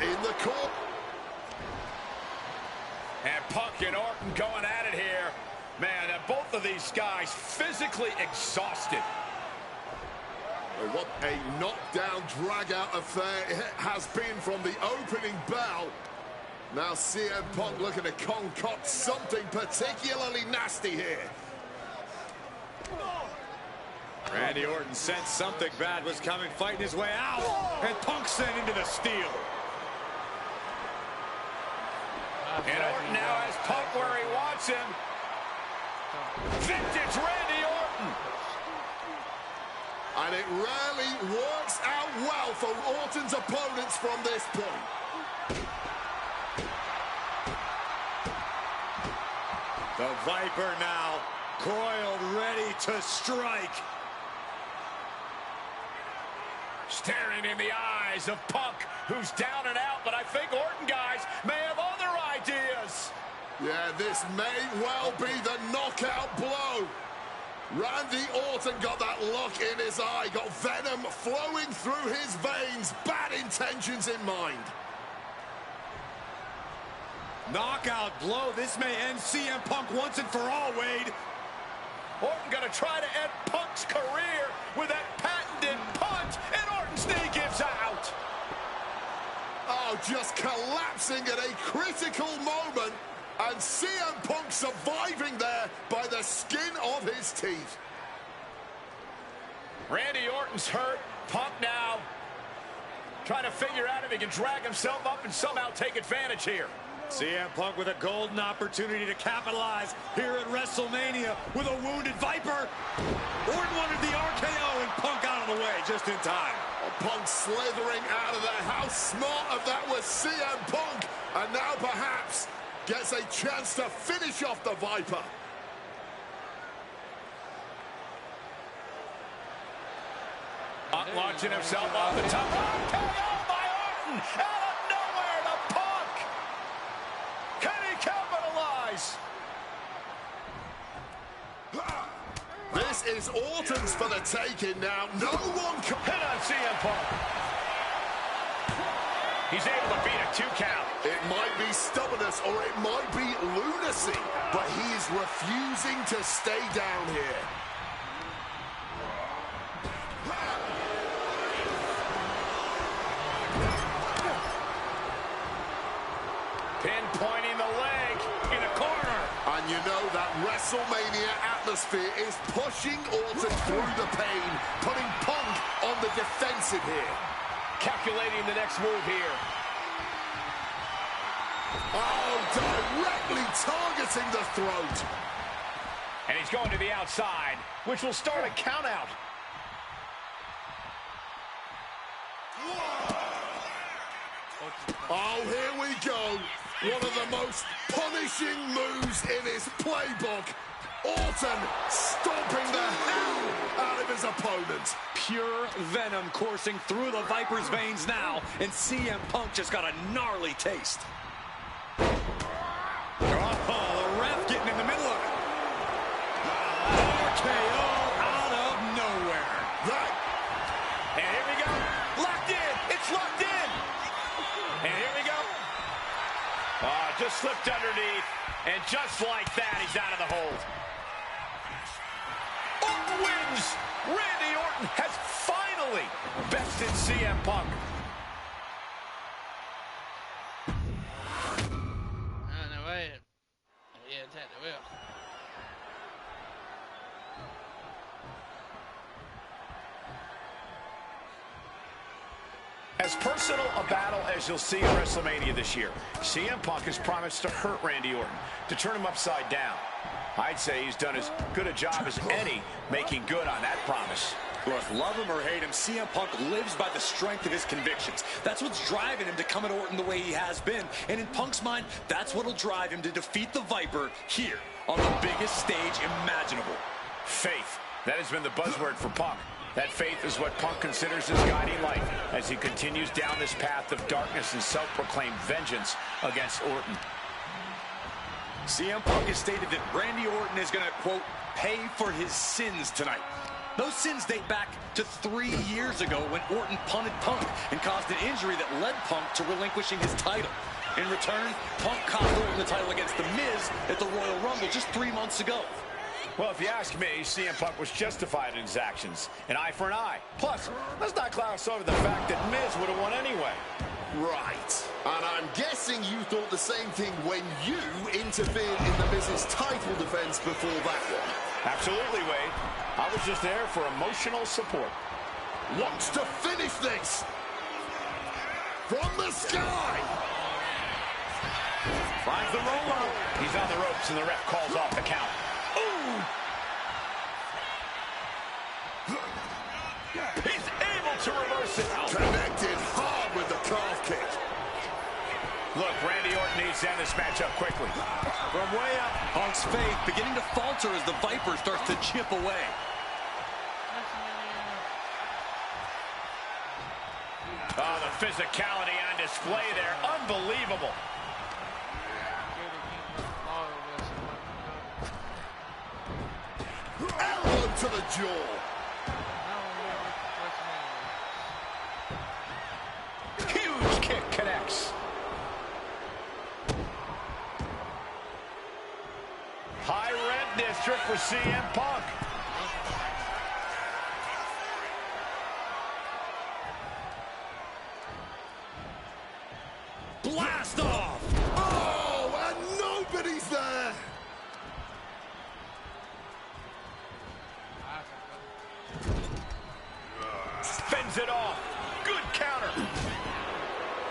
In the court. And Punk and Orton going at it here. Man, both of these guys physically exhausted. What a knockdown, drag-out affair it has been from the opening bell. Now CM Punk looking to concoct something particularly nasty here. Randy Orton sensed something bad was coming, fighting his way out, and Punk sent into the steel. And Orton now has Punk where he wants him. Vintage Randy Orton. And it rarely works out well for Orton's opponents from this point. The Viper now coiled, ready to strike. Staring in the eyes of Punk, who's down and out, but I think Orton, guys, may have other ideas. Yeah, this may well be the knockout blow. Randy Orton got that look in his eye, got venom flowing through his veins, bad intentions in mind. Knockout blow. This may end CM Punk once and for all, Wade. Orton gonna try to end Punk's career with that patented punch, and Orton's knee gives out. Oh, just collapsing at a critical moment, and CM Punk surviving there by the skin of his teeth. Randy Orton's hurt. Punk now trying to figure out if he can drag himself up and somehow take advantage here. CM Punk with a golden opportunity to capitalize here at WrestleMania with a wounded Viper. Orton wanted the RKO, and Punk out of the way just in time. Punk slithering out of there. How smart of that was CM Punk. And now perhaps gets a chance to finish off the Viper. Punk launching himself off the top. RKO by Orton! Out of nowhere to Punk! Can he capitalize? This is Orton's for the taking now. No one can hit on CM Punk. He's able to beat a 2 count. It might be stubbornness or it might be lunacy, but he is refusing to stay down here. Pinpointing the leg in a corner. And you know that WrestleMania atmosphere is pushing Orton through the pain, putting Punk on the defensive here. Calculating the next move here. Oh, directly targeting the throat. And he's going to the outside, which will start a count out. Oh, here we go. One of the most punishing moves in his playbook. Orton stomping the hell out of his opponent. Pure venom coursing through the Viper's veins now, and CM Punk just got a gnarly taste. Oh, the ref getting in the middle of it. RKO out of nowhere. That. And here we go. Locked in. It's locked in. And here we go. Just slipped underneath. And just like that, he's out of the hold. Orton wins. Randy Orton has finally bested CM Punk. No way. Yeah, attack the wheel. As personal a battle as you'll see at WrestleMania this year, CM Punk has promised to hurt Randy Orton, to turn him upside down. I'd say he's done as good a job as any making good on that promise. Look, love him or hate him, CM Punk lives by the strength of his convictions. That's what's driving him to come at Orton the way he has been. And in Punk's mind, that's what'll drive him to defeat the Viper here on the biggest stage imaginable. Faith. That has been the buzzword for Punk. That faith is what Punk considers his guiding light as he continues down this path of darkness and self-proclaimed vengeance against Orton. CM Punk has stated that Randy Orton is going to, quote, pay for his sins tonight. Those sins date back to 3 years ago when Orton punted Punk and caused an injury that led Punk to relinquishing his title. In return, Punk cost Orton the title against The Miz at the Royal Rumble just 3 months ago. Well, if you ask me, CM Punk was justified in his actions. An eye for an eye. Plus, let's not gloss over the fact that Miz would have won anyway. Right. And I'm guessing you thought the same thing when you interfered in the Miz's title defense before that one. Absolutely, Wade. I was just there for emotional support. Wants to finish this. From the sky. Finds the roll-up. He's on the ropes and the ref calls off the count. Ooh! He's able to reverse it. Connected hard with the calf kick. Look, Randy Orton needs to end this matchup quickly. From way up. Punk's faith beginning to falter as the Viper starts to chip away. Oh, the physicality on display there. Unbelievable. Elbow to the jaw. Huge kick connects. High red district for CM Punk. Blast off! Oh, and nobody's there. Fends it off. Good counter.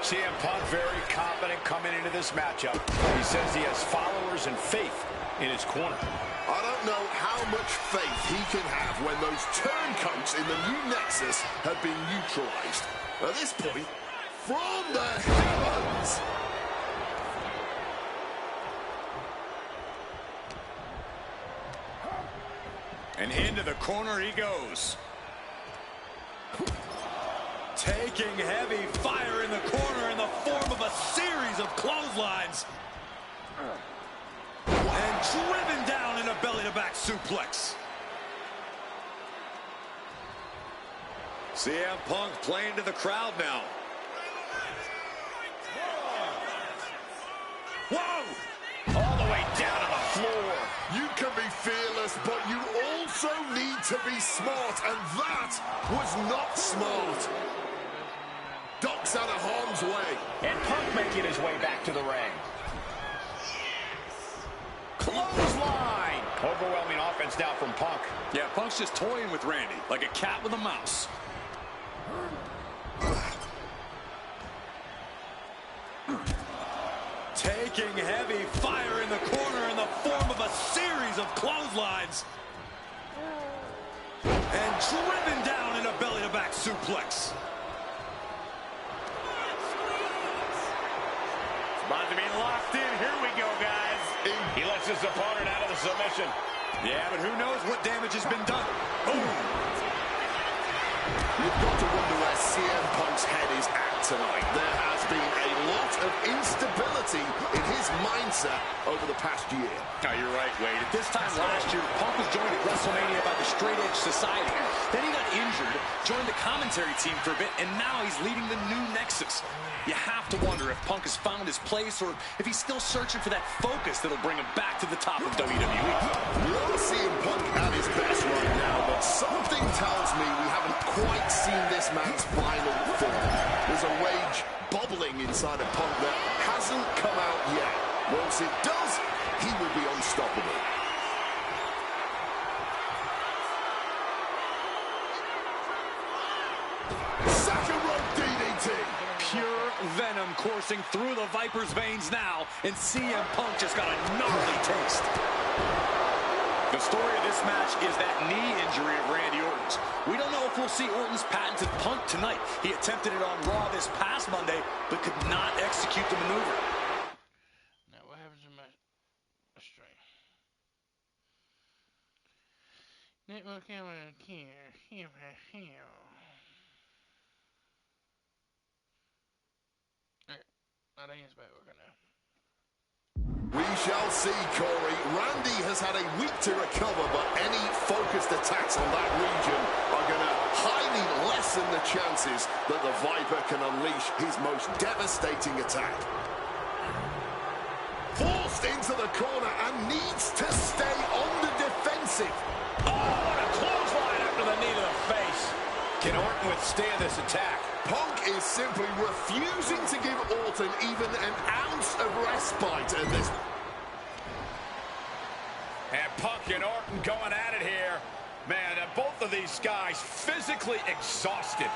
CM Punk very confident coming into this matchup. He says he has followers and faith in his corner. I don't know how much faith he can have when those turncoats in the new Nexus have been neutralized. At this point, from the heavens. And into the corner he goes. Taking heavy fire in the corner in the form of a series of clotheslines. And driven down in a belly-to-back suplex. CM Punk playing to the crowd now. Whoa! All the way down on the floor. You can be fearless, but you also need to be smart, and that was not smart. Ducks out of harm's way. And Punk making his way back to the ring. Clothesline. Overwhelming offense now from Punk. Yeah, Punk's just toying with Randy like a cat with a mouse. Taking heavy fire in the corner in the form of a series of clotheslines. And driven down in a belly-to-back suplex. About to be locked in. Here we go, guys. He lets his opponent out of the submission. Yeah, but who knows what damage has been done. Boom. You've got to wonder where CM Punk's head is at tonight. There has been a lot of instability in his mindset over the past year. No, you're right, Wade. At this time last year, Punk was joined at WrestleMania by the Straight Edge Society. Then he got injured, joined the commentary team for a bit, and now he's leading the new Nexus. You have to wonder if Punk has found his place or if he's still searching for that focus that'll bring him back to the top of WWE. We are seeing Punk at his best right now, but something tells me we haven't quite seen this man's final form. There's a rage bubbling inside of Punk that hasn't come out yet. Once it does, he will be unstoppable. Second rope DDT. Pure venom coursing through the Viper's veins now, and CM Punk just got a gnarly taste. The story of this match is that knee injury of Randy Orton's. We don't know if we'll see Orton's patented punt tonight. He attempted it on Raw this past Monday, but could not execute the maneuver. Now, what happens in my string? Network camera here. I think it's about working now. We shall see, Corey. Randy has had a week to recover, but any focused attacks on that region are going to highly lessen the chances that the Viper can unleash his most devastating attack. Forced into the corner and needs to stay on the defensive. defensive. Oh, what a clothesline after the knee to the face. Can Orton withstand this attack? Punk is simply refusing to give Orton even an ounce of respite at this. And Punk and Orton going at it here. Man, both of these guys physically exhausted.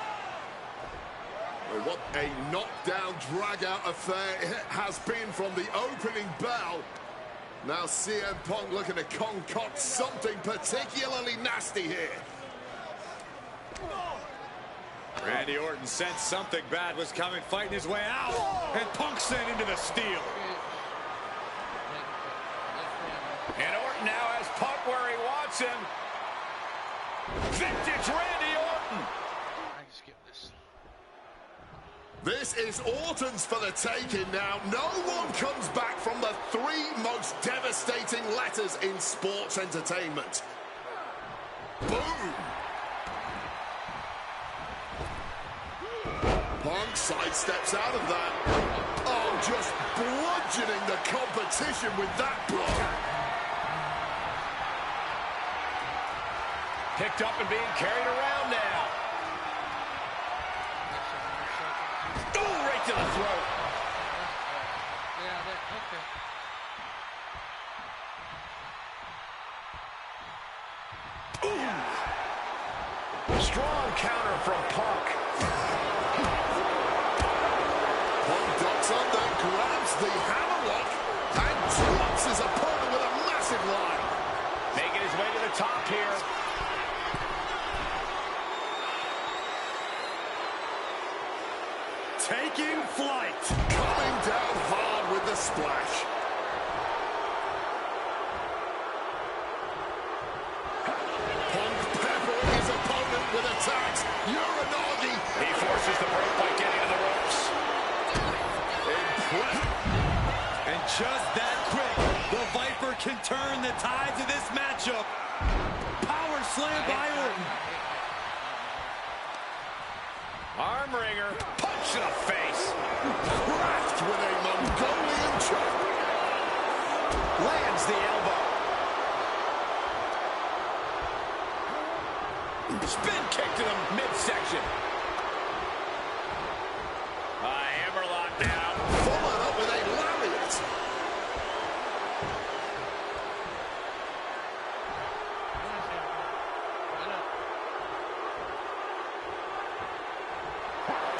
Well, what a knockdown, drag-out affair it has been from the opening bell. Now CM Punk looking to concoct something particularly nasty here. Randy Orton sensed something bad was coming, fighting his way out. And Punk sent into the steel. And Orton now has Punk where he wants him. Vintage Randy Orton. I can skip this. This is Orton's for the taking now. No one comes back from the three most devastating letters in sports entertainment. Boom! Punk sidesteps out of that. Oh, just bludgeoning the competition with that blow. Picked up and being carried around now. Oh, right to the throat. Yeah, okay. Ooh. Strong counter from Punk. Punk ducks under, grabs the hammerlock, and drops his opponent with a massive line. Making his way to the top here. Taking flight. Coming down hard with the splash. Punk peppering his opponent with attacks. Uranagi. He forces the break by getting to the ropes. And just that quick, the Viper can turn the tides of this matchup. Power slam by Orton. Arm wringer, punch to the face. Cracked with a Mongolian chop. Lands the elbow. Spin kick to the midsection. Hammerlock now. Followed up with a lariat.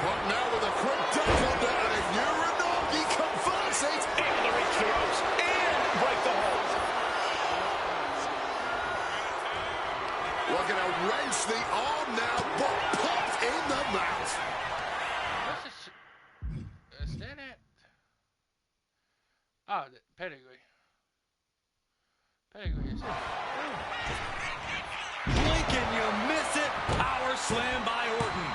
Punk now with a quick duck under and a Uranagi converts it. Able to reach the ropes and break the hold. Looking to wrench the arm now, but popped in the mouth. Is that it? Oh, the pedigree. Pedigree is it. Blink and you miss it. Power slam by Orton.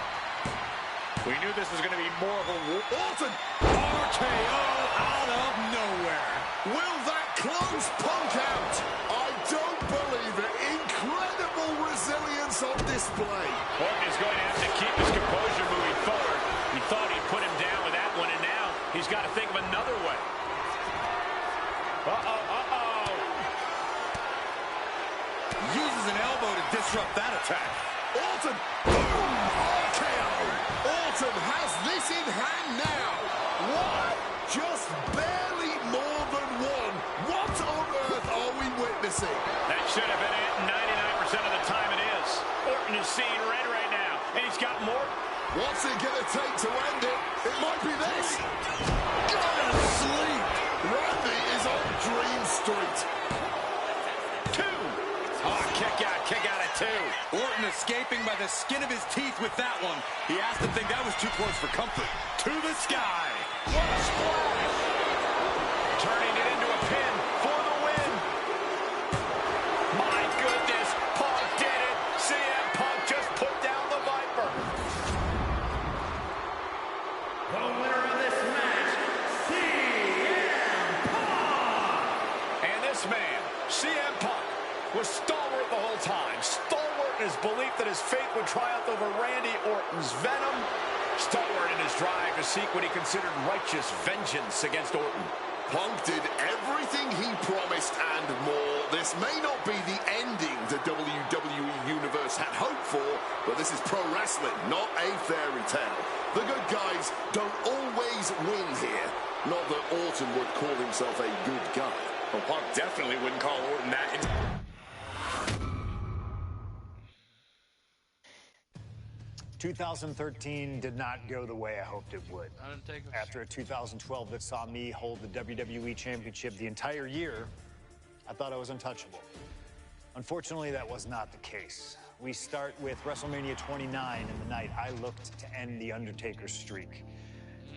We knew this was going to be more of a Orton. RKO out of nowhere. Will that close Punk out? I don't believe it. Incredible resilience on display. Orton is going to have to keep his composure moving forward. He thought he'd put him down with that one, and now he's got to think of another way. Uses an elbow to disrupt that attack. Orton. Boom. RKO. Orton has this in hand now. What? Just barely more than one. What on earth are we witnessing? That should have been it. 99% of the time it is. Orton is seeing red right now, and he's got more. What's it going to take to end it? It might be this. Go to sleep. Randy is on Dream Street. Two. Oh, kick out at two. Orton escaping by the skin of his teeth with that one. He has to think that was too close for comfort. To the sky. What a splash. Turning it into a pin for the win. My goodness, Punk did it. CM Punk just put down the Viper. The winner of this match, CM Punk! And this man, CM Punk, was stalwart the whole time. Stalwart in his belief that his fate would triumph over Randy Orton's venom. Stalwart in his drive to seek what he considered righteous vengeance against Orton. Punk did everything he promised and more. This may not be the ending the WWE Universe had hoped for, but this is pro wrestling, not a fairy tale. The good guys don't always win here. Not that Orton would call himself a good guy. Well, Punk definitely wouldn't call Orton that. 2013 did not go the way I hoped it would. After a 2012 that saw me hold the WWE Championship the entire year, I thought I was untouchable. Unfortunately, that was not the case. We start with WrestleMania 29 and the night I looked to end The Undertaker's streak.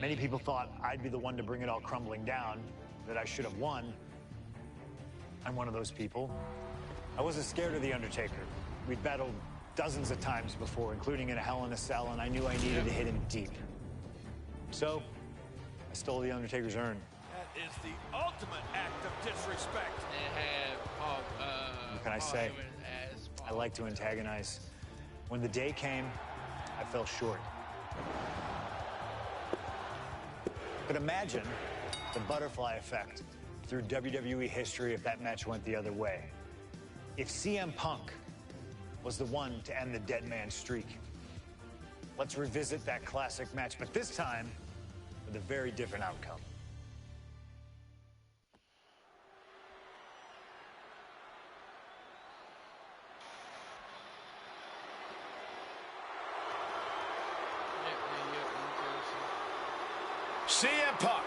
Many people thought I'd be the one to bring it all crumbling down, that I should have won. I'm one of those people. I wasn't scared of The Undertaker. We'd battled dozens of times before, including in a Hell in a Cell, and I knew I needed to hit him deep. So, I stole The Undertaker's urn. That is the ultimate act of disrespect. What can I say? I like to antagonize. When the day came, I fell short. But imagine the butterfly effect through WWE history if that match went the other way. If CM Punk was the one to end the dead man streak. Let's revisit that classic match, but this time with a very different outcome. CM Punk,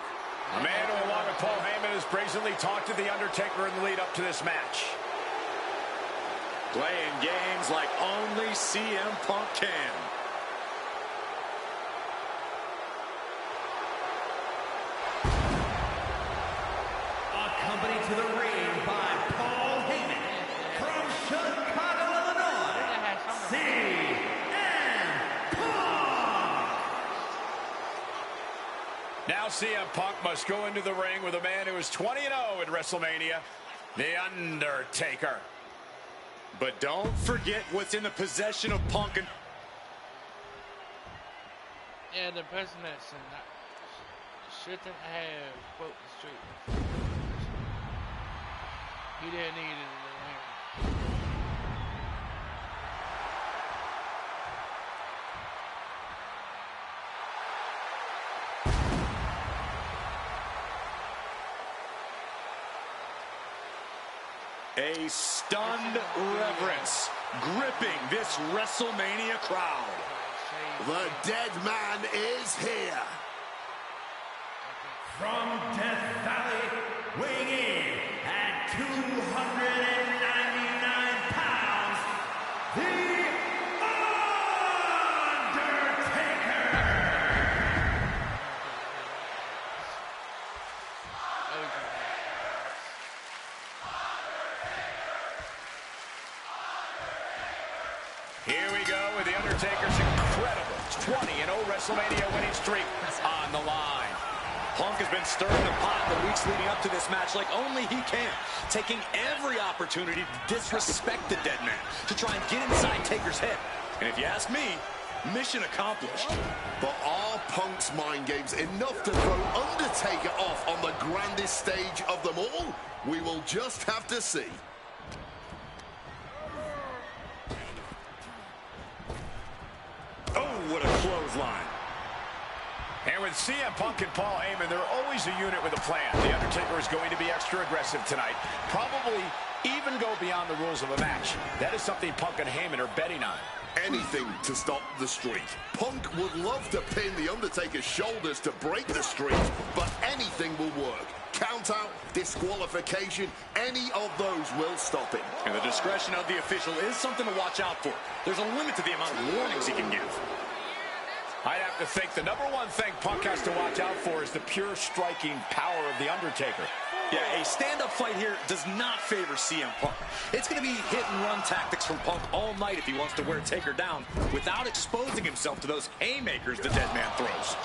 a man who, along with Paul Heyman, has brazenly talked to The Undertaker in the lead up to this match. Playing games like only CM Punk can. Accompanied to the ring by Paul Heyman from Chicago, Illinois, CM Punk. Now CM Punk must go into the ring with a man who is 20-0 at WrestleMania, The Undertaker. But don't forget what's in the possession of Punk. And yeah, the person that's shouldn't have broke the streak. He didn't need it in the ring. a stunned reverence gripping this WrestleMania crowd. The dead man is here. From Death Valley, weighing in at 299 pounds, The Here we go with The Undertaker's incredible 20-0 WrestleMania winning streak on the line. Punk has been stirring the pot in the weeks leading up to this match like only he can, taking every opportunity to disrespect the dead man, to try and get inside Taker's head. And if you ask me, mission accomplished. But are Punk's mind games enough to throw Undertaker off on the grandest stage of them all? We will just have to see. Oh, what a clothesline. And with CM Punk and Paul Heyman, they're always a unit with a plan. The Undertaker is going to be extra aggressive tonight. Probably even go beyond the rules of a match. That is something Punk and Heyman are betting on. Anything to stop the streak. Punk would love to pin The Undertaker's shoulders to break the streak, but anything will work. Count out, disqualification, any of those will stop him. And the discretion of the official is something to watch out for. There's a limit to the amount of warnings he can give. I'd have to think the number one thing Punk has to watch out for is the pure striking power of The Undertaker. Yeah, a stand-up fight here does not favor CM Punk. It's going to be hit-and-run tactics from Punk all night if he wants to wear Taker down without exposing himself to those haymakers the dead man throws.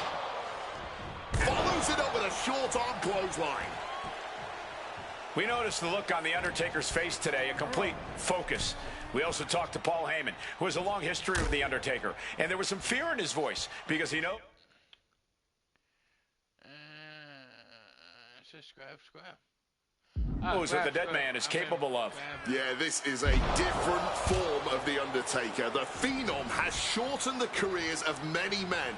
Follows it up with a short-arm clothesline. We noticed the look on The Undertaker's face today, a complete focus. We also talked to Paul Heyman, who has a long history with The Undertaker, and there was some fear in his voice because he knows. subscribe. Knows what the dead man is capable of. Yeah, this is a different form of The Undertaker. The Phenom has shortened the careers of many men,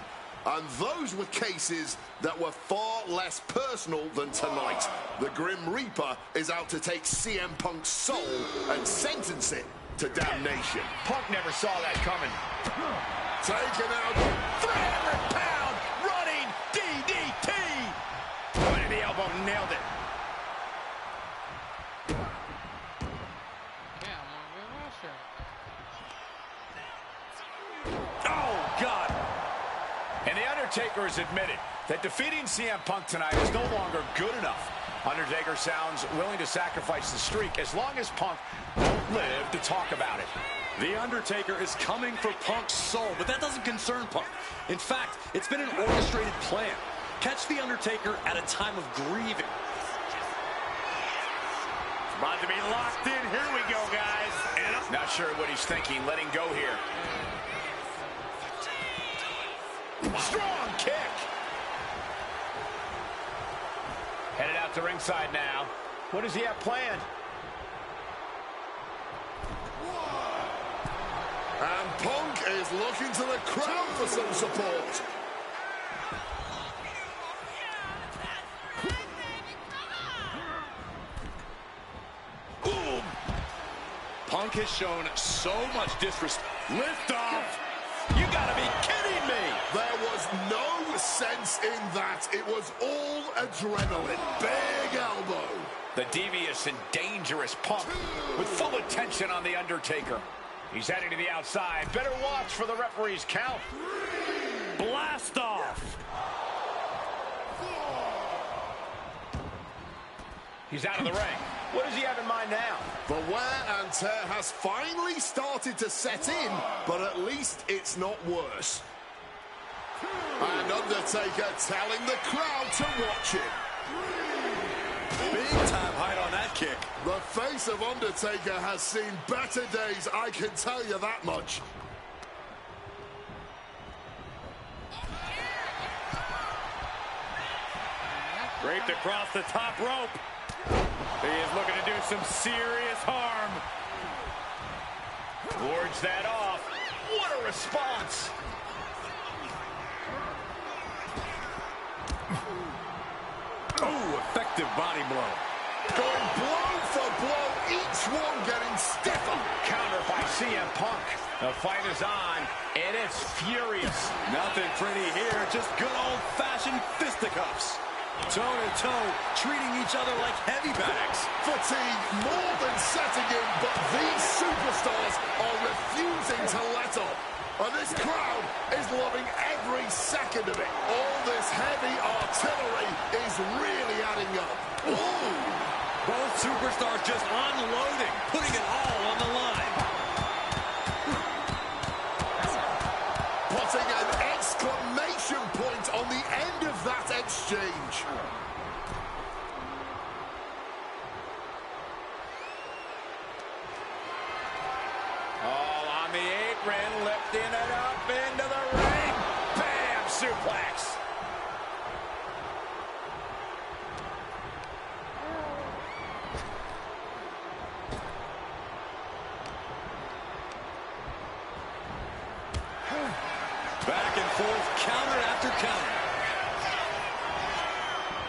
and those were cases that were far less personal than tonight. The Grim Reaper is out to take CM Punk's soul and sentence it to damnation. Punk never saw that coming. Taken out. 300-pound running DDT. Pointed the elbow, nailed it. Oh, God. And The Undertaker has admitted that defeating CM Punk tonight is no longer good enough. Undertaker sounds willing to sacrifice the streak as long as Punk won't live to talk about it. The Undertaker is coming for Punk's soul, but that doesn't concern Punk. In fact, it's been an orchestrated plan. Catch The Undertaker at a time of grieving. About to be locked in. Here we go, guys. And not sure what he's thinking, letting go here. Strong kick. Headed out to ringside now. What does he have planned? And Punk is looking to the crowd for some support. Boom! Punk has shown so much disrespect. Lift off. You gotta be kidding me. There was no sense in that. It was all adrenaline. Big elbow. The devious and dangerous Punk with full attention on The Undertaker. He's heading to the outside. Better watch for the referee's count. Blast off. He's out of the ring. What does he have in mind now? The wear and tear has finally started to set in, but at least it's not worse. And Undertaker telling the crowd to watch it. Big time height on that kick. The face of Undertaker has seen better days, I can tell you that much. Draped across the top rope. He is looking to do some serious harm. Wards that off. What a response. Oh, effective body blow. Going blow for blow, each one getting stiffer. Counter by CM Punk. The fight is on, and it's furious. Nothing pretty here, just good old-fashioned fisticuffs. Toe-to-toe, treating each other like heavy bags. Fatigue more than setting in, but these superstars are refusing to let up. And this crowd is loving every second of it. All this heavy artillery is really adding up. Ooh. Both superstars just unloading, putting it all on the line. Putting an exclamation point on the end of that exchange. All on the apron, lifting it up into the ring. Bam! Suplex. Back and forth, counter after counter.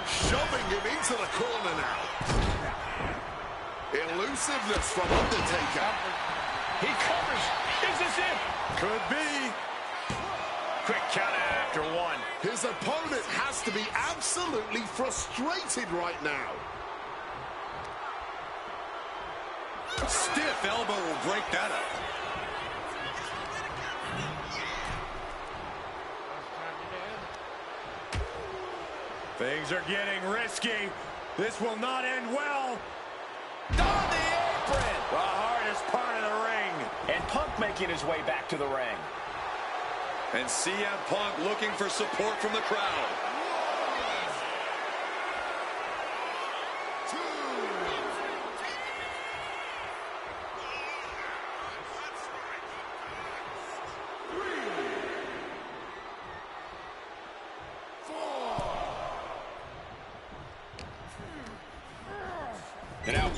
Shoving him into the corner now. Elusiveness from Undertaker. He covers. Is this it? Could be. Quick count after one. His opponent has to be absolutely frustrated right now. Stiff elbow will break that up. Things are getting risky. This will not end well. On the apron. The hardest part of the ring. And Punk making his way back to the ring. And CM Punk looking for support from the crowd.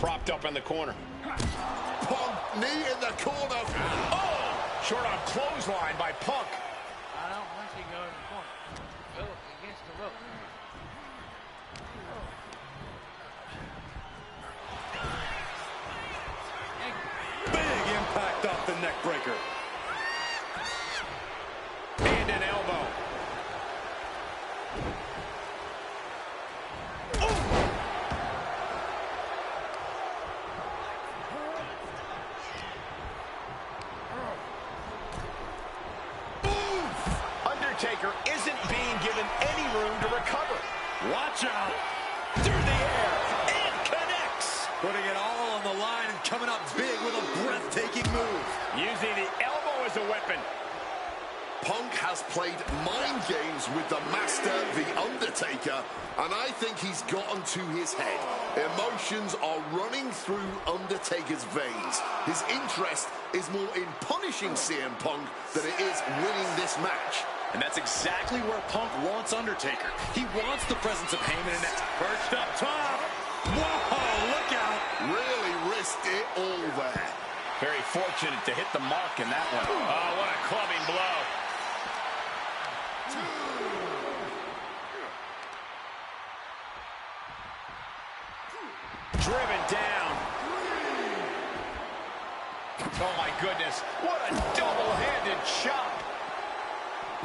propped up in the corner. Punk, knee in the corner. Oh! Short on clothesline by Punk. I don't want you to go in the corner. Go against the rope. Big impact off the neck breaker. And an elbow. Undertaker isn't being given any room to recover. Watch out. Through the air. And connects. Putting it all on the line and coming up big with a breathtaking move. Using the elbow as a weapon. Punk has played mind games with the master, The Undertaker, and I think he's gotten to his head. Emotions are running through Undertaker's veins. His interest is more in punishing CM Punk than it is winning this match. And that's exactly where Punk wants Undertaker. He wants the presence of Heyman and Perched up top. Whoa, look out. Really risked it all there. Very fortunate to hit the mark in that one. Oh, what a clubbing blow. Driven down. Oh, my goodness. What a double-handed chop.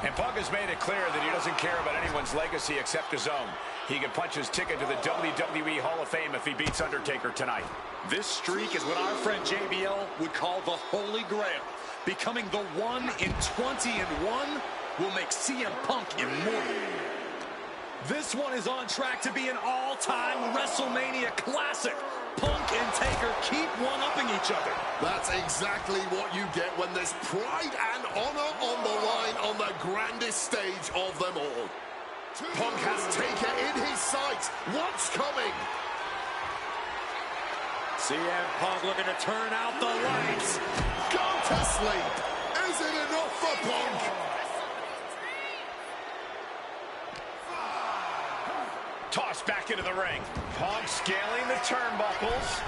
And Punk has made it clear that he doesn't care about anyone's legacy except his own. He can punch his ticket to the WWE Hall of Fame if he beats Undertaker tonight. This streak is what our friend JBL would call the Holy Grail. Becoming the 1 in 20-1 will make CM Punk immortal. This one is on track to be an all-time WrestleMania classic. Punk and Taker keep one-upping each other. That's exactly what you get when there's pride and honor on the line on the grandest stage of them all. Punk has Taker in his sights. What's coming? CM Punk looking to turn out the lights. Go to sleep. Is it enough for Punk? Tossed back into the ring. Punk scaling the turnbuckles.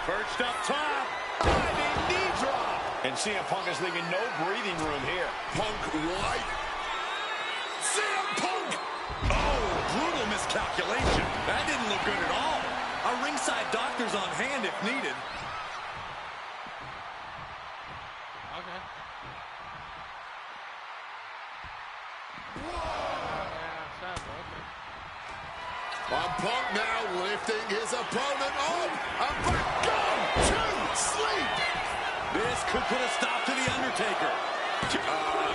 Perched up top. Diving knee drop. And CM Punk is leaving no breathing room here. Punk right. CM Punk! Oh, brutal miscalculation. That didn't look good at all. Our ringside doctor's on hand if needed. Okay. And Punk now lifting his opponent up and back. Go to sleep. This could put a stop to The Undertaker.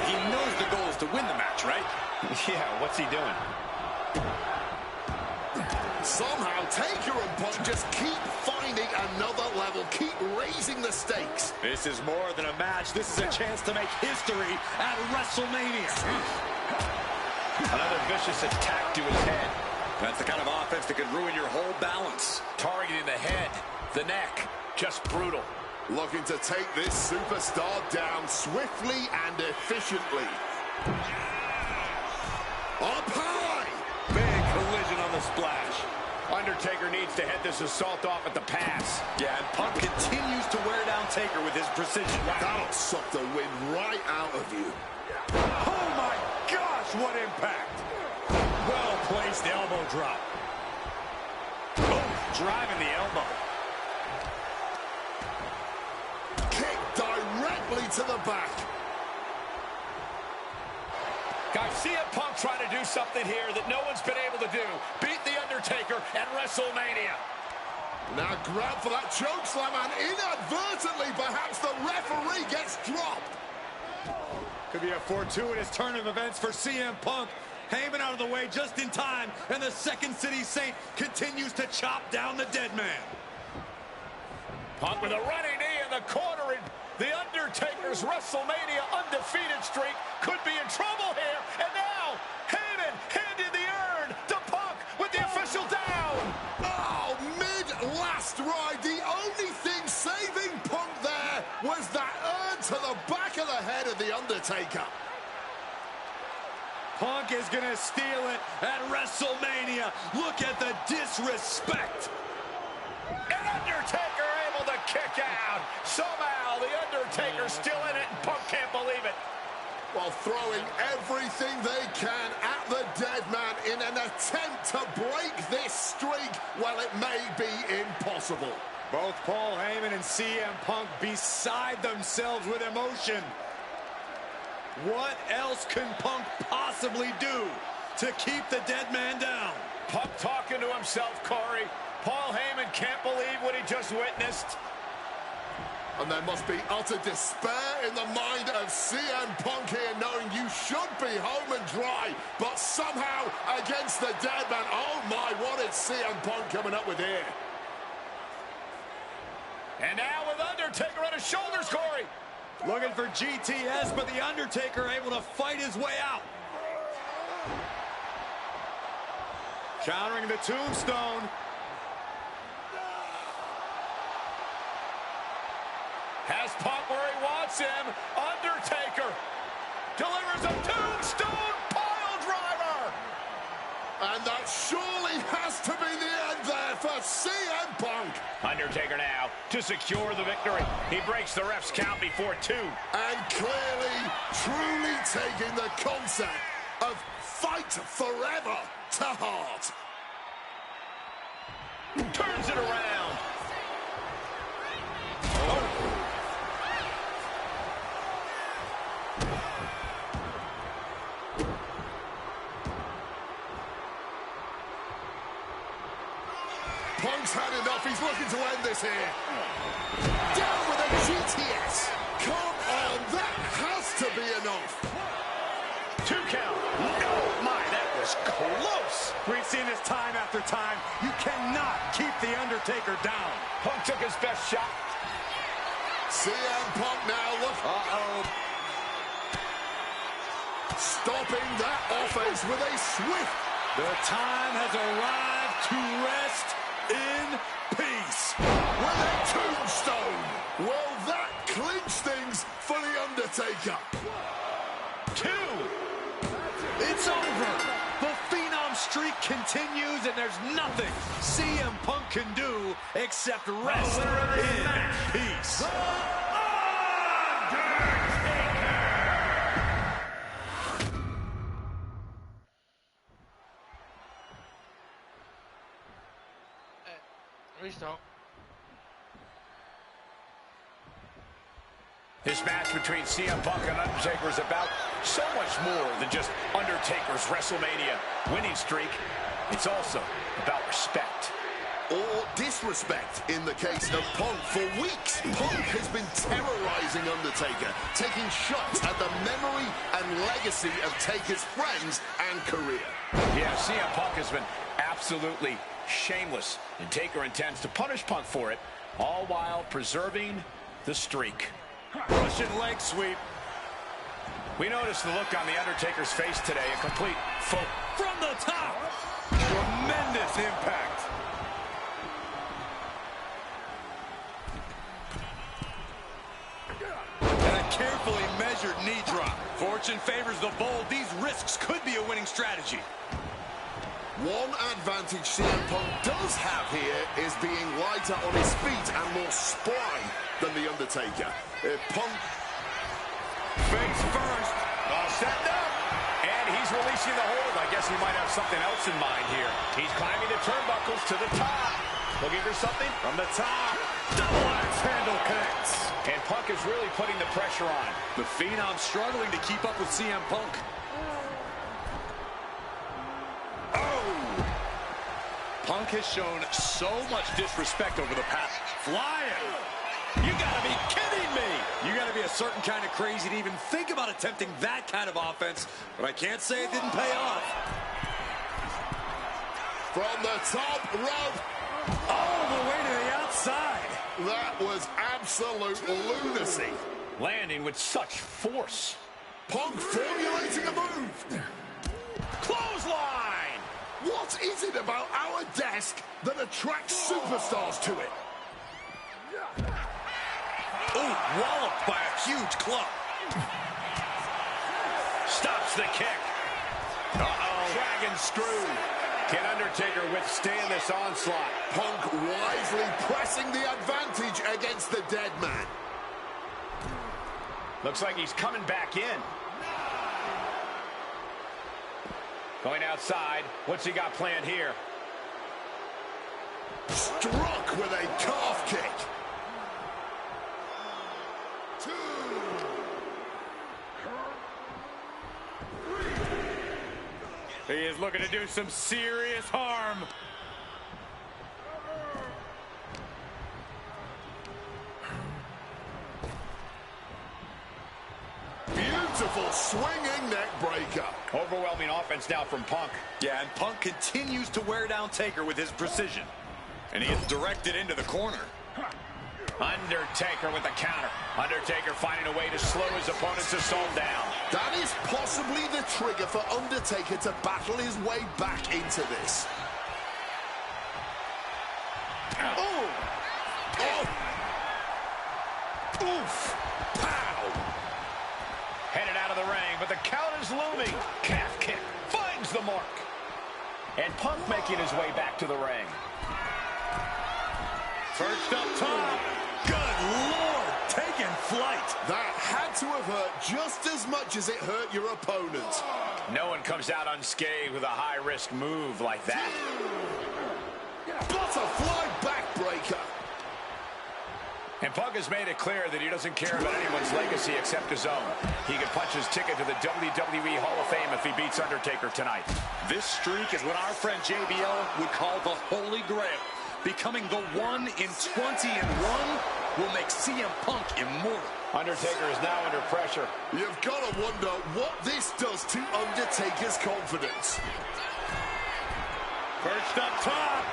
He knows the goal is to win the match, right? Yeah, what's he doing? Somehow Taker and Punk just keep finding another level, keep raising the stakes. This is more than a match. This is a chance to make history at WrestleMania. Another vicious attack to his head. That's the kind of offense that could ruin your whole balance. Targeting the head, the neck, just brutal. Looking to take this superstar down swiftly and efficiently. Up high! Big collision on the splash. Undertaker needs to head this assault off at the pass. Yeah, and Punk continues to wear down Taker with his precision. That'll suck the wind right out of you. Oh my gosh, what impact! Well-placed elbow drop. Oh, driving the elbow. Kick directly to the back. Guys, CM Punk trying to do something here that no one's been able to do. Beat The Undertaker at WrestleMania. Now grab for that chokeslam, and inadvertently, perhaps the referee gets dropped. Could be a fortuitous turn of events for CM Punk. Heyman out of the way just in time, and the Second City Saint continues to chop down the dead man. Punk with a running knee in the corner, and The Undertaker's WrestleMania undefeated streak could be in trouble here. And now, Heyman handed the urn to Punk with the official down. Oh, mid-last ride. The only thing saving Punk there was that urn to the back of the head of The Undertaker. Punk is going to steal it at WrestleMania. Look at the disrespect. And Undertaker able to kick out. Somehow, The Undertaker's still in it, and Punk can't believe it. While throwing everything they can at the dead man in an attempt to break this streak, well, it may be impossible. Both Paul Heyman and CM Punk beside themselves with emotion. What else can Punk possibly do to keep the dead man down? Punk talking to himself, Corey. Paul Heyman can't believe what he just witnessed. And there must be utter despair in the mind of CM Punk here, knowing you should be home and dry, but somehow against the dead man. Oh my, what is CM Punk coming up with here? And now with Undertaker on his shoulders, Corey. Looking for GTS, but the Undertaker able to fight his way out. Countering the tombstone. Has Punk where he wants him. Undertaker delivers a tombstone pile driver. And that surely has to be the end there for CM Punk. Undertaker now to secure the victory. He breaks the ref's count before 2. And clearly, truly taking the concept of fight forever to heart. Turns it around. Punk's had enough. He's looking to end this here. Down with a GTS. Come on, that has to be enough. 2 count. Oh, my, that was close. We've seen this time after time. You cannot keep The Undertaker down. Punk took his best shot. CM Punk now, look. Stopping that offense with a swift. The time has arrived to rest in peace. With a tombstone. Will that clinch things for The Undertaker? 2. It's over. The Phenom streak continues, and there's nothing CM Punk can do except rest in peace. Restart. This match between CM Punk and Undertaker is about so much more than just Undertaker's WrestleMania winning streak. It's also about respect. Or disrespect in the case of Punk. For weeks, Punk has been terrorizing Undertaker, taking shots at the memory and legacy of Taker's friends and career. Yeah, CM Punk has been absolutely shameless, and Taker intends to punish Punk for it, all while preserving the streak. Russian leg sweep. We noticed the look on The Undertaker's face today, a complete from the top. Tremendous impact. And a carefully measured knee drop. Fortune favors the bold. These risks could be a winning strategy. One advantage CM Punk does have here is being lighter on his feet and more spry than The Undertaker. If Punk... Face first. Set up. And he's releasing the hold. I guess he might have something else in mind here. He's climbing the turnbuckles to the top. Looking for something from the top. Double axe handle connects. And Punk is really putting the pressure on. The Phenom struggling to keep up with CM Punk. Punk has shown so much disrespect over the past. Flying! You gotta be kidding me! You gotta be a certain kind of crazy to even think about attempting that kind of offense, but I can't say it didn't pay off. From the top rope. All the way to the outside. That was absolute lunacy. Landing with such force. Punk formulating a move. Clothesline! What is it about our desk that attracts superstars to it? Ooh, walloped by a huge club. Stops the kick. Uh-oh. Dragon screw. Can Undertaker withstand this onslaught? Punk wisely pressing the advantage against the dead man. Looks like he's coming back in. Going outside. What's he got planned here? Struck with a calf kick. 2. He is looking to do some serious harm. Beautiful swinging neck breaker. Overwhelming offense now from Punk. Yeah, and Punk continues to wear down Taker with his precision. And he is directed into the corner. Undertaker with the counter. Undertaker finding a way to slow his opponent's assault down. That is possibly the trigger for Undertaker to battle his way back into this. Oh! Oh! Oof! Pow! Headed out of the ring, but the count is looming. Calf kick finds the mark. And Punk making his way back to the ring. First up top. Good Lord, taking flight. That had to have hurt just as much as it hurt your opponent. No one comes out unscathed with a high-risk move like that. Butterfly backbreaker. And Punk has made it clear that he doesn't care about anyone's legacy except his own. He can punch his ticket to the WWE Hall of Fame if he beats Undertaker tonight. This streak is what our friend JBL would call the Holy Grail. Becoming the 1 in 20 and 1 will make CM Punk immortal. Undertaker is now under pressure. You've got to wonder what this does to Undertaker's confidence. First up top.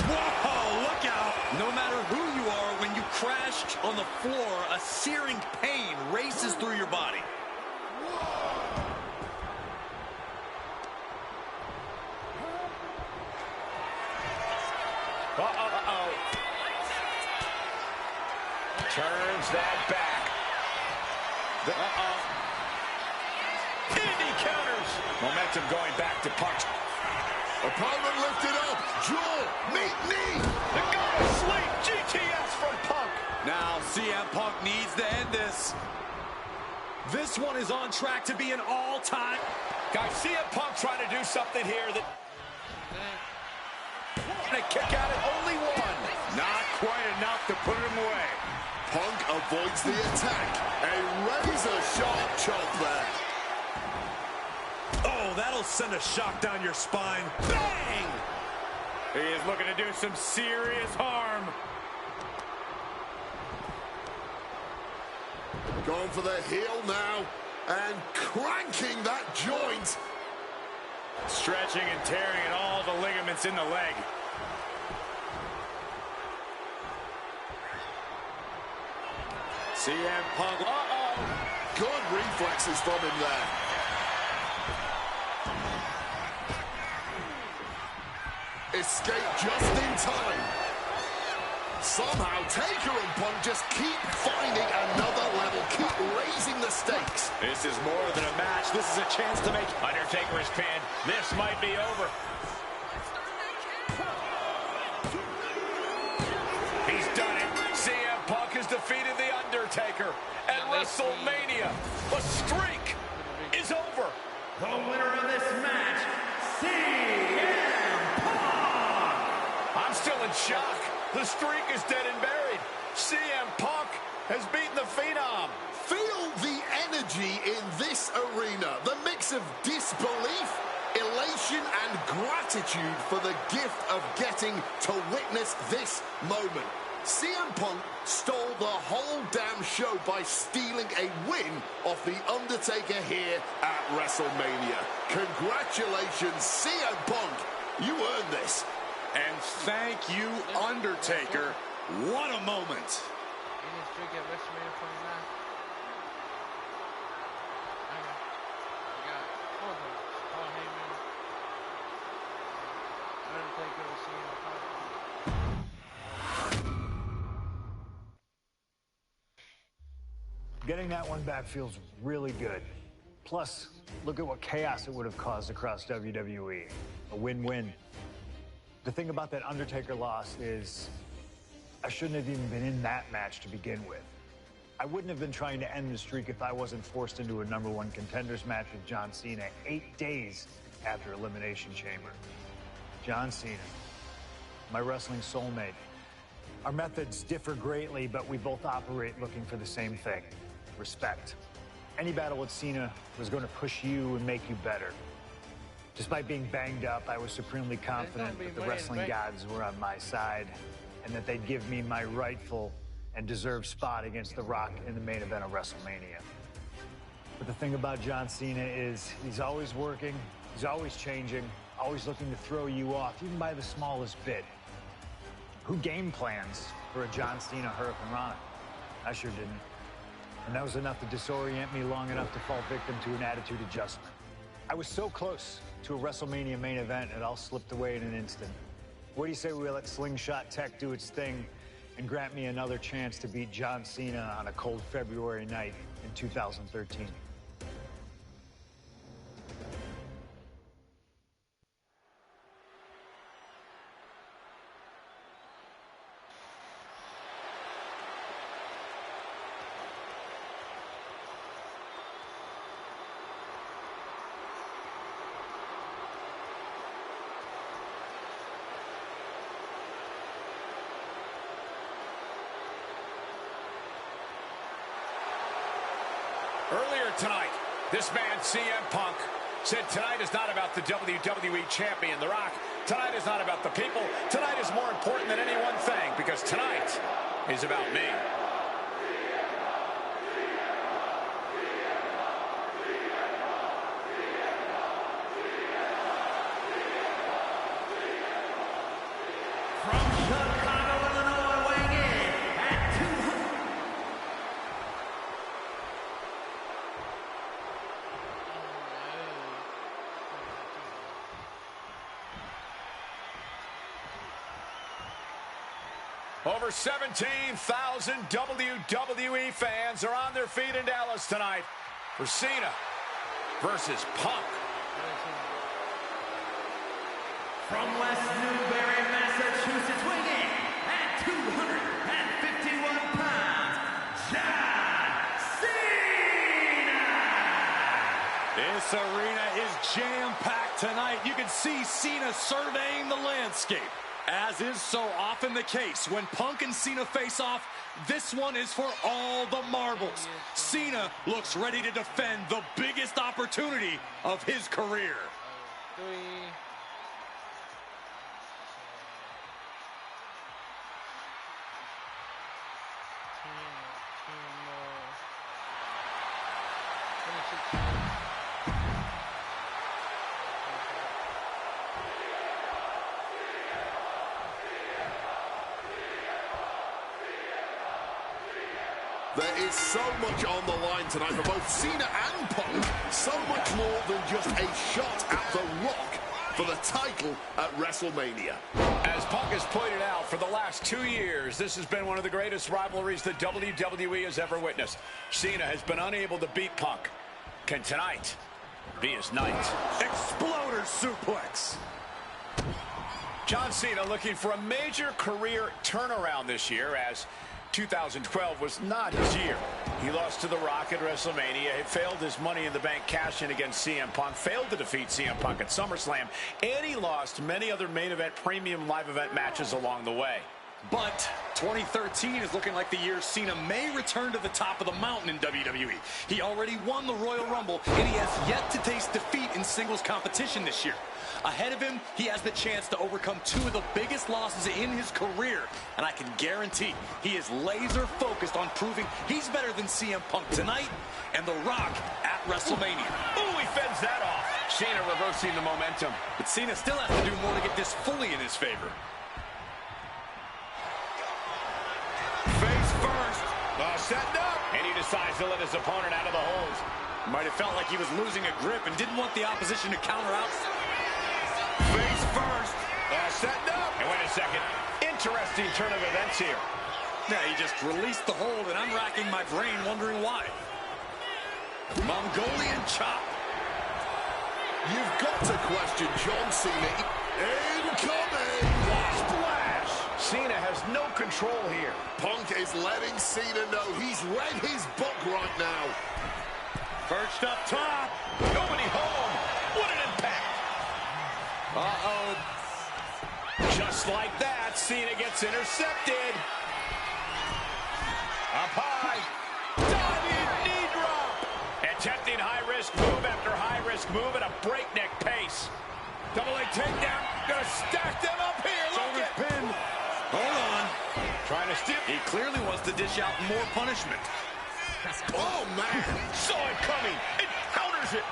Whoa, look out. No matter who you are, when you crash on the floor, a searing pain races through your body. Uh-oh. Turns that back. Uh-oh. Indy counters. Momentum going back to Punk. Opponent lifted up. Jaw. Meet knee. The go to sleep. GTS from Punk. Now CM Punk needs to end this. This one is on track to be an all-time. Guys, CM Punk trying to do something here that... And a kick out at only 1. Not quite enough to put him away. Punk avoids the attack. A razor-sharp chop there. Oh, that'll send a shock down your spine. Bang! He is looking to do some serious harm. Going for the heel now. And cranking that joint. Stretching and tearing at all the ligaments in the leg. CM Punk. Uh-oh. Good reflexes from him there. Escape just in time. Somehow Taker and Punk just keep finding another level, keep raising the stakes. This is more than a match. This is a chance to make Undertaker is pinned. This might be over. He's done it. CM Punk has defeated The Undertaker at WrestleMania. The streak is over. The winner of this match, CM Punk. I'm still in shock. The streak is dead and buried. CM Punk has beaten the Phenom. Feel the energy in this arena. The mix of disbelief, elation, and gratitude for the gift of getting to witness this moment. CM Punk stole the whole damn show by stealing a win off The Undertaker here at WrestleMania. Congratulations, CM Punk. You earned this. And thank you, Undertaker. What a moment. Getting that one back feels really good. Plus, look at what chaos it would have caused across WWE. A win-win. The thing about that Undertaker loss is I shouldn't have even been in that match to begin with. I wouldn't have been trying to end the streak if I wasn't forced into a #1 contenders match with John Cena 8 days after Elimination Chamber. John Cena, my wrestling soulmate. Our methods differ greatly, but we both operate looking for the same thing: respect. Any battle with Cena was going to push you and make you better. Despite being banged up, I was supremely confident that the wrestling gods were on my side and that they'd give me my rightful and deserved spot against The Rock in the main event of WrestleMania. But the thing about John Cena is he's always working, he's always changing, always looking to throw you off, even by the smallest bit. Who game plans for a John Cena Hurricane Rana? I sure didn't. And that was enough to disorient me long enough to fall victim to an attitude adjustment. I was so close to a WrestleMania main event, it all slipped away in an instant. What do you say we let Slingshot Tech do its thing and grant me another chance to beat John Cena on a cold February night in 2013? Earlier tonight, this man, CM Punk, said tonight is not about the WWE champion, The Rock. Tonight is not about the people. Tonight is more important than any one thing, because tonight is about me. Over 17,000 WWE fans are on their feet in Dallas tonight for Cena versus Punk. From West Newbury, Massachusetts, weighing in at 251 pounds, John Cena! This arena is jam-packed tonight. You can see Cena surveying the landscape. As is so often the case, when Punk and Cena face off, this one is for all the marbles. Cena looks ready to defend the biggest opportunity of his career. 3. There is so much on the line tonight for both Cena and Punk. So much more than just a shot at The Rock for the title at WrestleMania. As Punk has pointed out, for the last 2 years, this has been one of the greatest rivalries that WWE has ever witnessed. Cena has been unable to beat Punk. Can tonight be his night? Exploder suplex. John Cena looking for a major career turnaround this year, as 2012 was not his year. He lost to The Rock at WrestleMania. He failed his Money in the Bank cash-in against CM Punk, failed to defeat CM Punk at SummerSlam, and he lost many other main event, premium live event matches along the way. But 2013 is looking like the year Cena may return to the top of the mountain in WWE. He already won the Royal Rumble, and he has yet to taste defeat in singles competition this year. Ahead of him, he has the chance to overcome 2 of the biggest losses in his career, and I can guarantee he is laser focused on proving he's better than CM Punk tonight and The Rock at WrestleMania. Ooh, he fends that off. Cena reversing the momentum. But Cena still has to do more to get this fully in his favor. Face first. Setting up. And he decides to let his opponent out of the hose. Might have felt like he was losing a grip and didn't want the opposition to counter out. Face first. Setting up. And wait a second. Interesting turn of events here. Yeah, he just released the hold, and I'm racking my brain wondering why. Mongolian chop. You've got to question John Cena. Incoming! control here. Punk is letting Cena know he's read his book right now. Perched up top. Nobody home. What an impact. Uh-oh. Just like that, Cena gets intercepted. Up high. Diving knee drop. Attempting high-risk move after high-risk move at a breakneck pace. Double leg takedown. Gonna stack them up here. Look at pin. Hold on. Trying to steal. He clearly wants to dish out more punishment. Oh, man. Saw it coming. It counters it.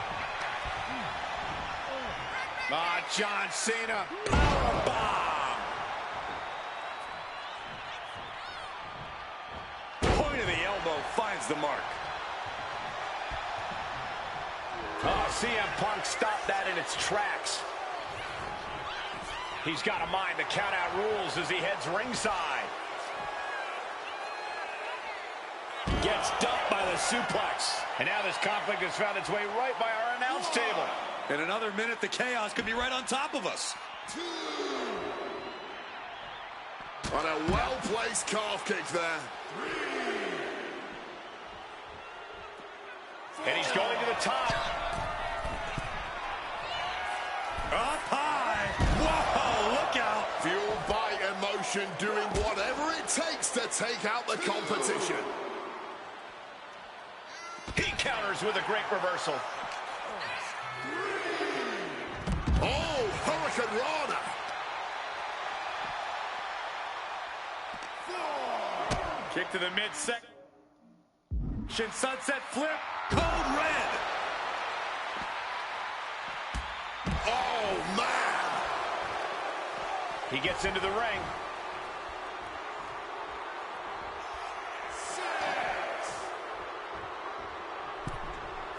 John Cena. Powerbomb. Point of the elbow finds the mark. Oh, CM Punk stopped that in its tracks. He's got to mind the count-out rules as he heads ringside. Gets dumped by the suplex. And now this conflict has found its way right by our announce table. In another minute, the chaos could be right on top of us. On a well-placed calf kick there. And he's going to the top. Up high. Whoa, look out. Fueled by emotion, doing whatever it takes to take out the competition. He counters with a great reversal. Oh, Hurricane Rana. Kick to the midsection. Sunset flip. Code red. Oh, man. He gets into the ring.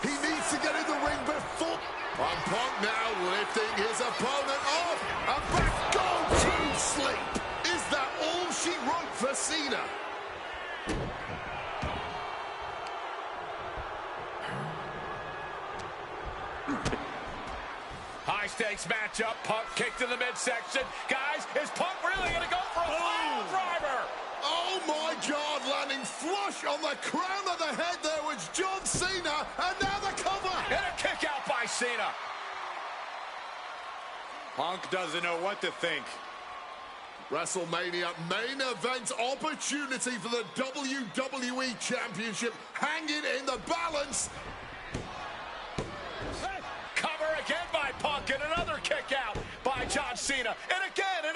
He needs to get in the ring before. And Punk now lifting his opponent off. And back go to sleep. Is that all she wrote for Cena? High stakes matchup. Punk kicked in the midsection. Guys, is Punk really going to go for a pile driver? Oh my God, landing flush on the crown of the head there was John Cena, and now the cover. And a kick out by Cena. Punk doesn't know what to think. WrestleMania main event opportunity for the WWE Championship hanging in the balance. Cover again by Punk, and another kick out by John Cena. And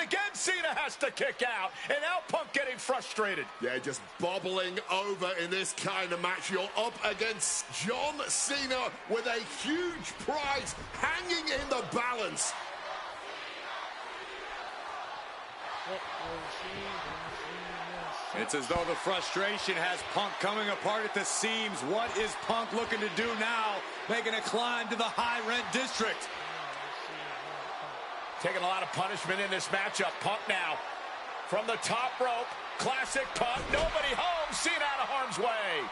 again, Cena has to kick out. And now Punk getting frustrated. Yeah, just bobbling over in this kind of match. You're up against John Cena with a huge prize hanging in the balance. It's as though the frustration has Punk coming apart at the seams. What is Punk looking to do now? Making a climb to the high rent district. Taking a lot of punishment in this matchup. Punk now from the top rope. Classic Punk. Nobody home. Cena out of harm's way.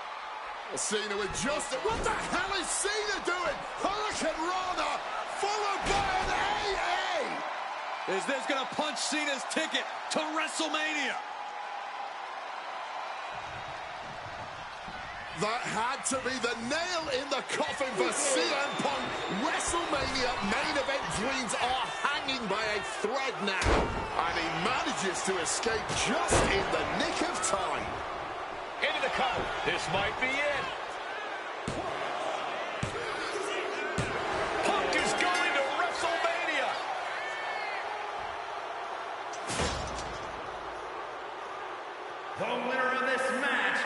Cena with just... What the hell is Cena doing? Hurricane Rana followed by an AA. Is this going to punch Cena's ticket to WrestleMania? That had to be the nail in the coffin for CM Punk. WrestleMania main event dreams are hanging by a thread now. And he manages to escape just in the nick of time. Into the cover. This might be it. Punk is going to WrestleMania. The winner of this match,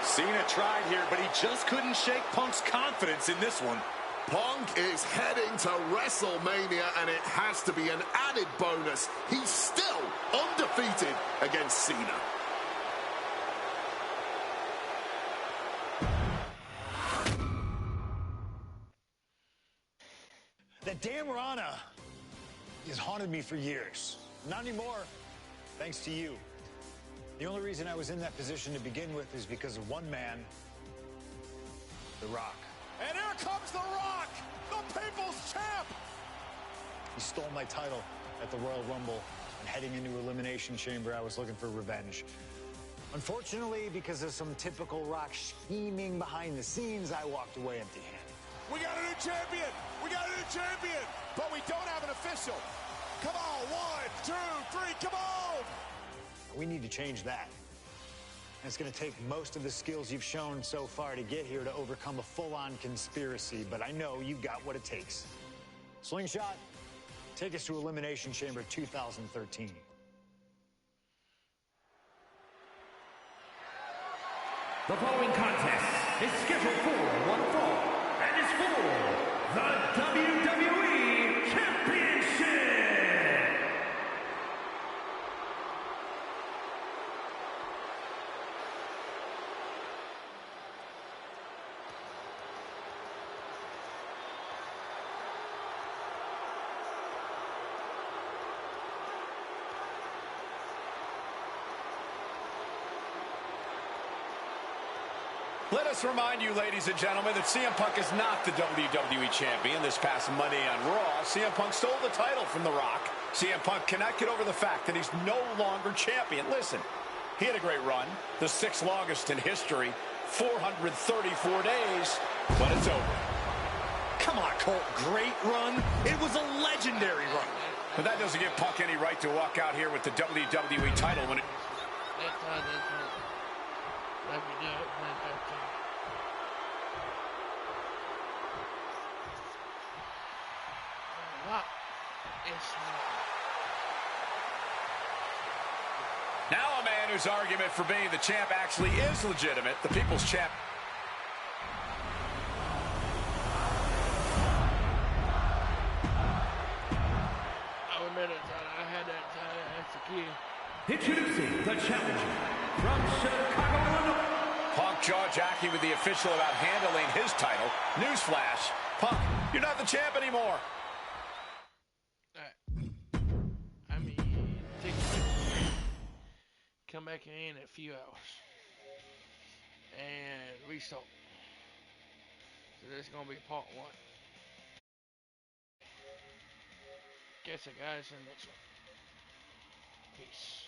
Cena tried here, but he just couldn't shake Punk's confidence in this one. Punk is heading to WrestleMania, and it has to be an added bonus. He's still undefeated against Cena. That damn Rana has haunted me for years. Not anymore, thanks to you. The only reason I was in that position to begin with is because of one man, The Rock. And here comes The Rock, the People's Champ. He stole my title at the Royal Rumble, and heading into Elimination Chamber, I was looking for revenge. Unfortunately, because of some typical Rock scheming behind the scenes, I walked away empty-handed. We got a new champion! We got a new champion! But we don't have an official. Come on, 1, 2, 3, come on! We need to change that. And it's going to take most of the skills you've shown so far to get here to overcome a full-on conspiracy, but I know you've got what it takes. Slingshot, take us to Elimination Chamber 2013. The following contest is scheduled for one fall and is for the WWE Championship. Let us remind you, ladies and gentlemen, that CM Punk is not the WWE Champion. This past Monday on Raw, CM Punk stole the title from The Rock. CM Punk cannot get over the fact that he's no longer champion. Listen, he had a great run, the 6th longest in history, 434 days, but it's over. Come on, Colt. Great run. It was a legendary run. But that doesn't give Punk any right to walk out here with the WWE title when it... Now a man whose argument for being the champ actually is legitimate, the People's Champ. I'll admit it, I had that as a kid. Introducing the challenger from Chicago, Illinois. Punk jaw-jacking with the official about handling his title. Newsflash, Punk, you're not the champ anymore. I mean, come back in a few hours and restart. So this is gonna be part 1. Catch you guys in the next one. Peace.